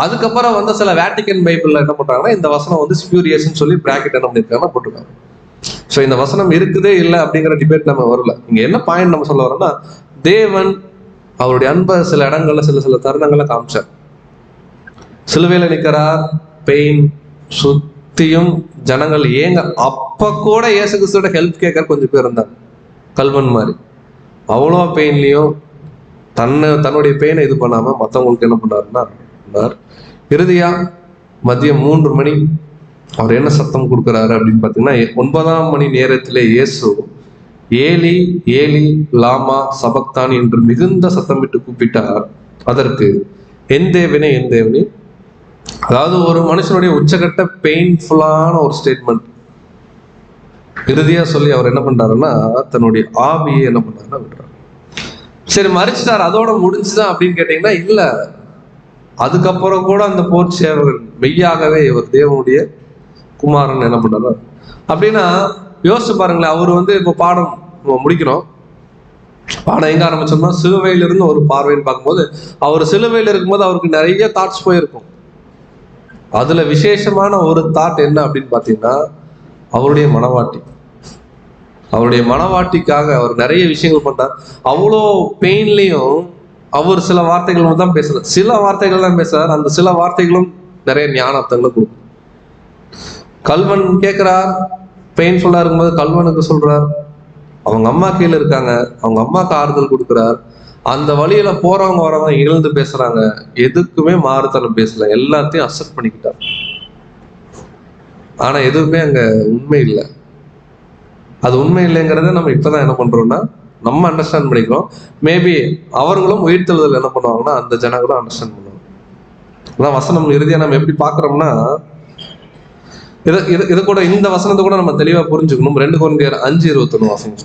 அதுக்கப்புறம் வந்து சில வேட்டிக்கன் பைபிள்ல என்ன பண்றாங்கன்னா இந்த வசனம் வந்து ஸ்பியூரியஸ்ன்னு சொல்லி பிராக்கெட் என்ன பண்ணிருக்காங்கன்னா போட்டிருக்காங்க. ஸோ இந்த வசனம் இருக்குதே இல்லை அப்படிங்கிற டிபேட் நம்ம வரல. இங்க என்ன பாயிண்ட் நம்ம சொல்ல வரோம்னா, தேவன் அவருடைய அன்பை சில இடங்கள்ல சில தருணங்கள்ல காமிச்சார். சிலுவையில நிற்கிறார், பெயின், சுத்தியும் ஜனங்கள் ஏங்க. அப்ப கூட இயேசு கிறிஸ்துவோட ஹெல்ப் கேட்கற கொஞ்சம் பேர் இருந்தாங்க, கல்வன் மாதிரி. அவ்வளோ பெயின்லையும் தன்னுடைய பெயினை இது பண்ணாம மற்றவங்களுக்கு என்ன பண்ணாருன்னா இறுதியா மதியம் 3 மணி அவர் என்ன சத்தம் கொடுக்குறாரு அப்படின்னு பார்த்தீங்கன்னா, 9ஆம் மணி நேரத்திலே இயேசு ஏலி ஏலி லாமா சபக்தான் என்று மிகுந்த சத்தமிட்டு கூப்பிட்டார். அதற்கு என் தேவனே என் தேவனே, அதாவது ஒரு மனுஷனுடைய உச்சகட்ட பெயின்ஃபுல்லான ஒரு ஸ்டேட்மெண்ட் இறுதியா சொல்லி அவர் என்ன பண்றாருன்னா தன்னுடைய ஆவியை என்ன பண்றாருன்னா விடுறாரு. சரி, மறிச்சிட்டார், அதோட முடிஞ்சுதான் அப்படின்னு கேட்டீங்கன்னா இல்ல. அதுக்கப்புறம் கூட அந்த போர் சேவகன் மெய்யாகவே இவர் தேவனுடைய குமாரன் என்ன பண்றாரு அப்படின்னா யோசிச்சு பாருங்களேன். அவர் வந்து இப்போ பாடம் முடிக்கிறோம். பாடம் எங்க ஆரம்பிச்சோம்னா சிலுவையிலிருந்து ஒரு பார்வைன்னு பார்க்கும்போது, அவர் சிலுவையில் இருக்கும்போது அவருக்கு நிறைய தாட்ஸ் போயிருக்கும். அதுல விசேஷமான ஒரு தாட் என்ன அப்படின்னு பார்த்தீங்கன்னா, அவருடைய மனவாட்டிக்காக அவர் நிறைய விஷயங்கள் பண்றார். அவ்வளோ பெயின்லையும் அவர் சில வார்த்தைகள் தான் பேசுறார், சில வார்த்தைகள் தான் பேசுறார். அந்த சில வார்த்தைகளும் நிறைய ஞானத்தங்களை கொடுக்கும். கல்வன் கேட்கிறார், பெயின்ஃபுல்லா இருக்கும்போது கல்வனுக்கு சொல்றார், அவங்க அம்மா கீழே இருக்காங்க, அவங்க அம்மாவுக்கு ஆறுதல் கொடுக்குறார். அந்த வழியில போறவங்க வரவங்க இழந்து பேசுறாங்க, எதுக்குமே மாறுதனம் பேசல, எல்லாத்தையும் அக்செப்ட் பண்ணிக்கிட்டார். ஆனா எதுவுமே அங்க உண்மை இல்லை. அது உண்மை இல்லைங்கிறத நம்ம இப்பதான் என்ன பண்றோம்னா நம்ம அண்டர்ஸ்டாண்ட் பண்ணிக்கிறோம். மேபி அவர்களும் உயிர்த்தெழுதல் என்ன பண்ணுவாங்கன்னா அந்த ஜனங்களும் அண்டர்ஸ்டாண்ட் பண்ணுவாங்க. அதான் வசனம் இறுதியா நம்ம எப்படி பாக்குறோம்னா, இது கூட இந்த வசனத்தை கூட நம்ம தெளிவா புரிஞ்சுக்கணும். 2 கொரிந்தியர் 5:21 வாசிங்க.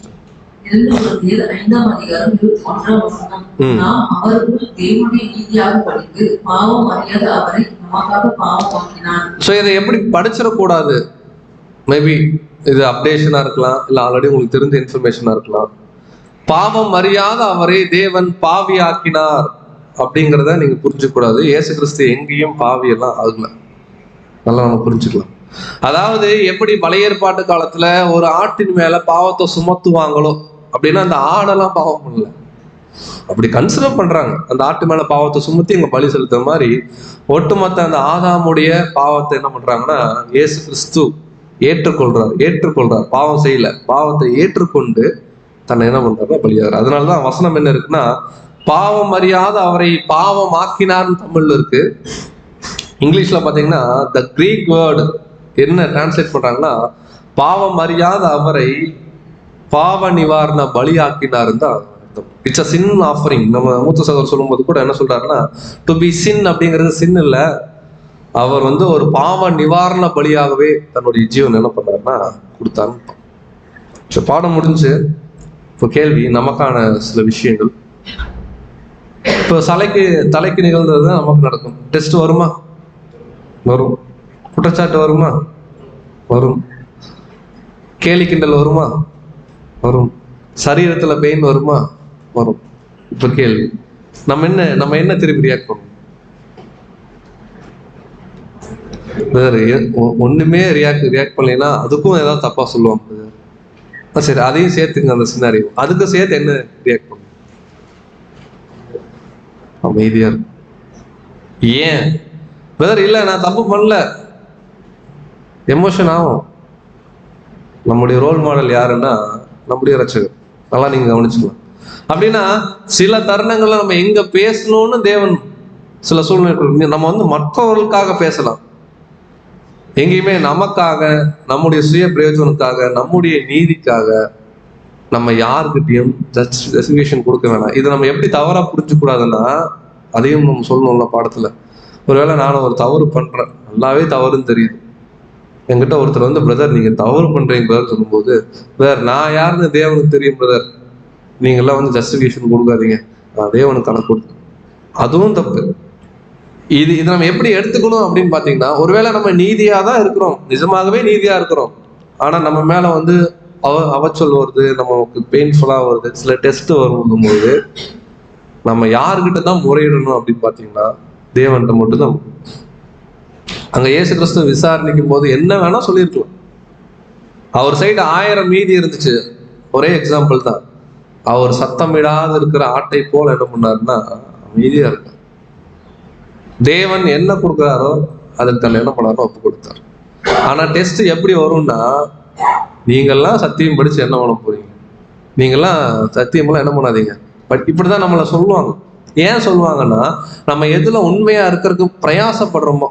2 கொரிந்தியர் 5ஆம் அதிகாரம் 21ஆம் வசனம். நாம் அவருக்குள் தேவனுடைய நீதியாக படித்து பாவம் அறியாத அவரை நமக்காக பாவம் ஆக்கினார். சோ இதை எப்படி படிச்சிடக்கூடாது? மேபி இது அப்டேஷனா இருக்கலாம், இல்ல ஆல்ரெடி உங்களுக்கு தெரிஞ்ச இன்ஃபர்மேஷனா இருக்கலாம். பாவம் அறியாத அவரை தேவன் பாவி ஆக்கினார் அப்படிங்கிறத நீங்க புரிஞ்சுக்க கூடாது. இயேசு கிறிஸ்து எங்கேயும் பாவியெல்லாம் ஆகல, நல்லா நம்ம புரிஞ்சுக்கலாம். அதாவது எப்படி பழைய ஏற்பாட்டு காலத்துல ஒரு ஆட்டின் மேல பாவத்தை சுமத்துவாங்களோ அப்படின்னா அந்த ஆடெல்லாம் பாவம் பண்ணல, அப்படி கன்சிடர் பண்றாங்க. அந்த ஆட்டு மேல பாவத்தை சுமத்தி இங்க பலி செலுத்துற மாதிரி ஒட்டுமொத்த அந்த ஆதாமுடைய பாவத்தை என்ன பண்றாங்கன்னா இயேசு கிறிஸ்து ஏற்றுக்கொள்றார். பாவம் செய்யல, பாவத்தை ஏற்றுக்கொண்டு தன்னை என்ன பண்றாரு பலியாகிறார். அதனாலதான் வசனம் என்ன இருக்குன்னா, பாவம் அறியாத அவரை பாவம் ஆக்கினார்னு தமிழ்ல இருக்கு. இங்கிலீஷ்ல பாத்தீங்கன்னா த கிரீக் வேர்டு என்ன டிரான்ஸ்லேட் பண்றாங்கன்னா, பாவம் அறியாத அவரை பாவ நிவாரண பலி ஆக்கினாருன்னு தான் அர்த்தம். It's a sin offering. நம்ம மூத்த சகோதரர் சொல்லும்போது கூட என்ன சொல்றாருன்னா, டு பி சின் அப்படிங்கிறது சின் இல்ல, அவர் வந்து ஒரு பாவ நிவாரண பலியாகவே தன்னுடைய ஜீவன் என்ன பண்றாருன்னா கொடுத்தாரு. பாடம் முடிஞ்சு இப்போ கேள்வி, நமக்கான சில விஷயங்கள். இப்போ தலைக்கு நிகழ்ந்தது தான் நமக்கு நடக்கும். டெஸ்ட் வருமா? வரும். குற்றச்சாட்டு வருமா? வரும். கேலி கிண்டல் வருமா? வரும். சரீரத்துல பெயின் வருமா? வரும். இப்ப கேள்வி, நம்ம என்ன திருப்பி ரியாக்ட் பண்ணுவோம்? ஒண்ணுமே ரியாக்ட் பண்ணலைன்னா அதுக்கும் ஏதாவது தப்பா சொல்லுவாங்க. சரி, அதையும் சேர்த்துங்க அந்த சினாரியோ. அதுக்கு சேர்த்து என்ன ரியாக்ட் பண்ணும்? அமைதியா இருக்கும். ஏன் பிரதர்? இல்ல நான் தப்பு பண்ணல, எமோஷன் ஆகும். நம்முடைய ரோல் மாடல் யாருன்னா நம்முடைய ரட்சகர். நல்லா நீங்க கவனிச்சுக்கலாம். அப்படின்னா சில தருணங்கள்ல நம்ம எங்க பேசணும்னு தேவன் சில சூழ்நிலை நம்ம வந்து மற்றவர்களுக்காக பேசலாம். எங்கேயுமே நமக்காக, நம்முடைய சுய பிரயோஜனத்துக்காக, நம்முடைய நீதிக்காக நம்ம யாருக்கிட்டையும் ஜஸ்டிஃபிகேஷன் கொடுக்க வேணாம். இதை நம்ம எப்படி தவறா புரிஞ்சு கூடாதுன்னா, அதையும் நம்ம சொல்லணும்ல பாடத்துல. ஒருவேளை நானும் ஒரு தவறு பண்றேன், நல்லாவே தவறுன்னு தெரியுது, என்கிட்ட ஒருத்தர் வந்து, பிரதர் நீங்க தவறு பண்றீங்க பிரதர் சொல்லும்போது, பிரதர் நான் யாருன்னு தேவனுக்கு தெரியும் பிரதர், நீங்கெல்லாம் வந்து ஜஸ்டிஃபிகேஷன் கொடுக்காதீங்க, நான் தேவனுக்கு கணக்கு கொடுத்தேன். அதுவும் தப்பு. இது நம்ம எப்படி எடுத்துக்கணும் அப்படின்னு பாத்தீங்கன்னா, ஒருவேளை நம்ம நீதியா தான் இருக்கிறோம், நிஜமாகவே நீதியா இருக்கிறோம், ஆனா நம்ம மேல வந்து அவச்சொல் வருது, நமக்கு பெயின்ஃபுல்லா வருது, சில டெஸ்ட் வரும்போது நம்ம யாருக்கிட்ட தான் முறையிடணும் அப்படின்னு பாத்தீங்கன்னா, தேவன்கிட்ட மட்டும் தான். அங்க இயேசு கிறிஸ்து விசாரணைக்கும் போது என்ன வேணா சொல்லியிருக்கலாம். அவர் சைடு 1000 மீதி இருந்துச்சு. ஒரே எக்ஸாம்பிள் தான். அவர் சத்தமிடாது இருக்கிற ஆட்டை போல என்ன பண்ணாருன்னா அமைதியா இருக்க. தேவன் என்ன கொடுக்குறாரோ அதுக்கு தன்னை என்ன பண்ணாரோ ஒப்பு கொடுத்தாரு. ஆனா டெஸ்ட் எப்படி வரும்னா, நீங்கெல்லாம் சத்தியம் படிச்சு என்ன பண்ண போறீங்க, நீங்கெல்லாம் சத்தியமெல்லாம் என்ன பண்ணாதீங்க. பட் இப்படிதான் நம்மளை சொல்லுவாங்க. ஏன் சொல்லுவாங்கன்னா, நம்ம எதுல உண்மையா இருக்கிறதுக்கு பிரயாசப்படுறோமோ,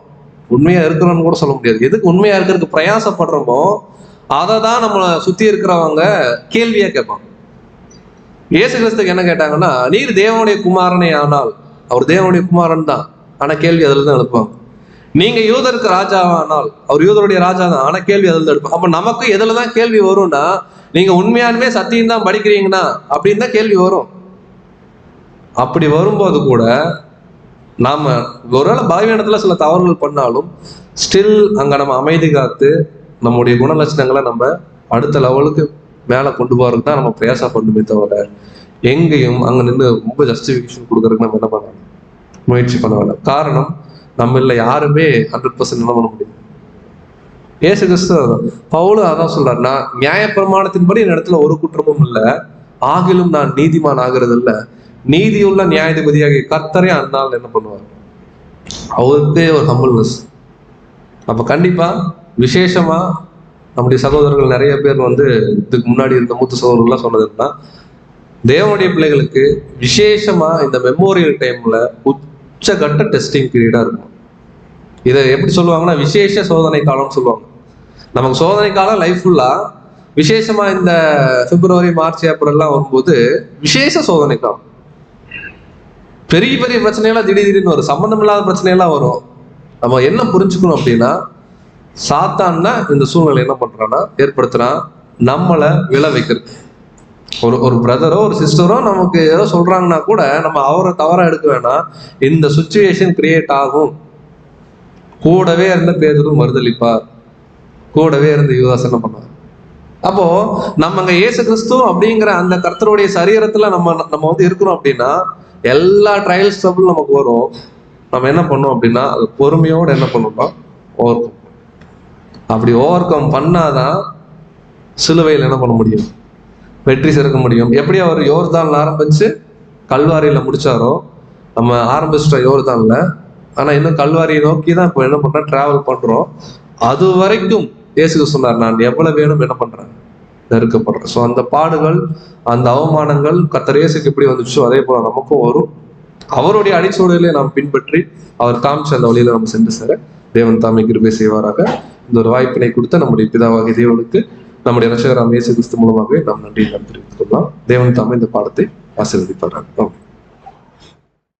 உண்மையா இருக்கிறோம்னு கூட சொல்ல முடியாது, எதுக்கு உண்மையா இருக்கிறதுக்கு பிரயாசப்படுறோமோ அதை தான் நம்மளை சுத்தி இருக்கிறவங்க கேள்வியா கேட்பாங்க. இயேசு கிறிஸ்துக்கு என்ன கேட்டாங்கன்னா, நீர் தேவனுடைய குமாரனே ஆனால், அவர் தேவனுடைய குமாரன் தான், ஆனா கேள்வி அதுல தான் எழுப்பாங்க. நீங்க யூதருக்கு ராஜாவானால், அவர் யூதருடைய ராஜா தான், ஆனா கேள்வி அதுல தான் எடுப்பாங்க. அப்ப நமக்கு எதுலதான் கேள்வி வரும்னா, நீங்க உண்மையாலுமே சத்தியம் தான் படிக்கிறீங்கன்னா அப்படின்னு தான் கேள்வி வரும். அப்படி வரும்போது கூட நாம ஒருவேளை பலவீனத்துல சில தவறுகள் பண்ணாலும் ஸ்டில் அங்க நம்ம அமைதி காத்து நம்முடைய குணலட்சணங்களை நம்ம அடுத்த லெவலுக்கு மேல கொண்டு போறதுக்கு தான் நம்ம பிரயாசப்படணுமே தவிர, எங்கேயும் அங்க நின்று ரொம்ப ஜஸ்டிஃபிகேஷன் கொடுக்கறதுக்கு நம்ம என்ன பண்ணலாம், முயற்சி பண்ண வேண்டாம். காரணம், நம்ம யாருமே 100% என்ன பண்ண முடியும். இயேசு கிறிஸ்து பவுலும் அதான் சொல்றாரு, நான் நியாயப்பிரமாணத்தின்படி என் இடத்துல ஒரு குற்றமும் இல்லை, ஆகிலும் நான் நீதிமான் ஆகிறது இல்லை, நீதியுள்ள நியாயாதிபதியாகிய கர்த்தரே அந்நாள் என்ன பண்ணுவார், அவருக்கே ஒரு ஹம்பிள்னஸ். அப்ப கண்டிப்பா விசேஷமா நம்முடைய சகோதரர்கள் நிறைய பேர் வந்து இதுக்கு முன்னாடி இருந்த மூத்த சகோதரர்கள்லாம் சொன்னதுன்னா, தேவனுடைய பிள்ளைகளுக்கு விசேஷமா இந்த மெமோரியல் டைம்ல உச்சகட்ட டெஸ்டிங் பீரியடா இருக்கும். இதை எப்படி சொல்லுவாங்கன்னா, விசேஷ சோதனை காலம்னு சொல்லுவாங்க. நமக்கு சோதனை காலம் லைஃப் ஃபுல்லா, விசேஷமா இந்த பிப்ரவரி மார்ச் ஏப்ரல் எல்லாம் வரும்போது விசேஷ சோதனை காலம். பெரிய பெரிய பிரச்சனையெல்லாம் திடீர்னு வரும், சம்பந்தம் இல்லாத பிரச்சனையெல்லாம் வரும். நம்ம என்ன புரிஞ்சுக்கணும் அப்படின்னா, சாத்தான் தான் இந்த சூழ்நிலை என்ன பண்றான்னா ஏற்படுத்துறான், நம்மளை விழ வைக்கிறது. ஒரு பிரதரோ ஒரு சிஸ்டரோ நமக்கு ஏதோ சொல்றாங்கன்னா கூட நம்ம அவரை தவறா எடுக்க வேணாம். இந்த சுச்சுவேஷன் கிரியேட் ஆகும். கூடவே இருந்த பேதுரு மறுதளிப்பார், கூடவே இருந்த யூதாஸ் என்ன பண்ணார். அப்போ நம்ம அங்க இயேசு கிறிஸ்து அப்படிங்கிற அந்த கர்த்தருடைய சரீரத்துல நம்ம வந்து இருக்கிறோம் அப்படின்னா, எல்லா ட்ரையல்ஸ் ட்ரபிள் நமக்கு வரும். நம்ம என்ன பண்ணோம் அப்படின்னா, அது பொறுமையோடு என்ன பண்ணணும்னா ஓவர் கம். அப்படி ஓவர் கம் பண்ணாதான் சிலுவையில் என்ன பண்ண முடியும், வெற்றி சேர்க்க முடியும். எப்படி அவர் யோர்தான்ல ஆரம்பிச்சு கல்வாரியில முடிச்சாரோ, நம்ம ஆரம்பிச்சிட்டோம் யோர்தான்ல, ஆனா இன்னும் கல்வாரியை நோக்கி தான் இப்போ என்ன பண்றோம், டிராவல் பண்றோம். அது வரைக்கும் இயேசு சொன்னார், நான் எவ்வளவு வேணும் என்ன பண்றேன், நெருக்கப்படுறேன். ஸோ அந்த பாடுகள், அந்த அவமானங்கள் கர்த்தர் இயேசுக்கு எப்படி வந்துச்சோ அதே போல நமக்கும் வரும். அவருடைய அடிச்சூழலை நாம் பின்பற்றி அவர் காமிச்ச அந்த வழியில நம்ம சென்று சேர தேவன் தாமே கிருபை செய்வாராக. இந்த ஒரு வாய்ப்பினை கொடுத்த நம்முடைய பிதாவாகிய தேவனுக்கு நம்முடைய ரட்சகராம் இயேசு கிறிஸ்து மூலமாகவே நாம் நன்றி தெரிவித்துக் கொள்ளலாம். தேவன் தாமே இந்த பாடத்தை ஆசீர்வதிப்பார்கள்.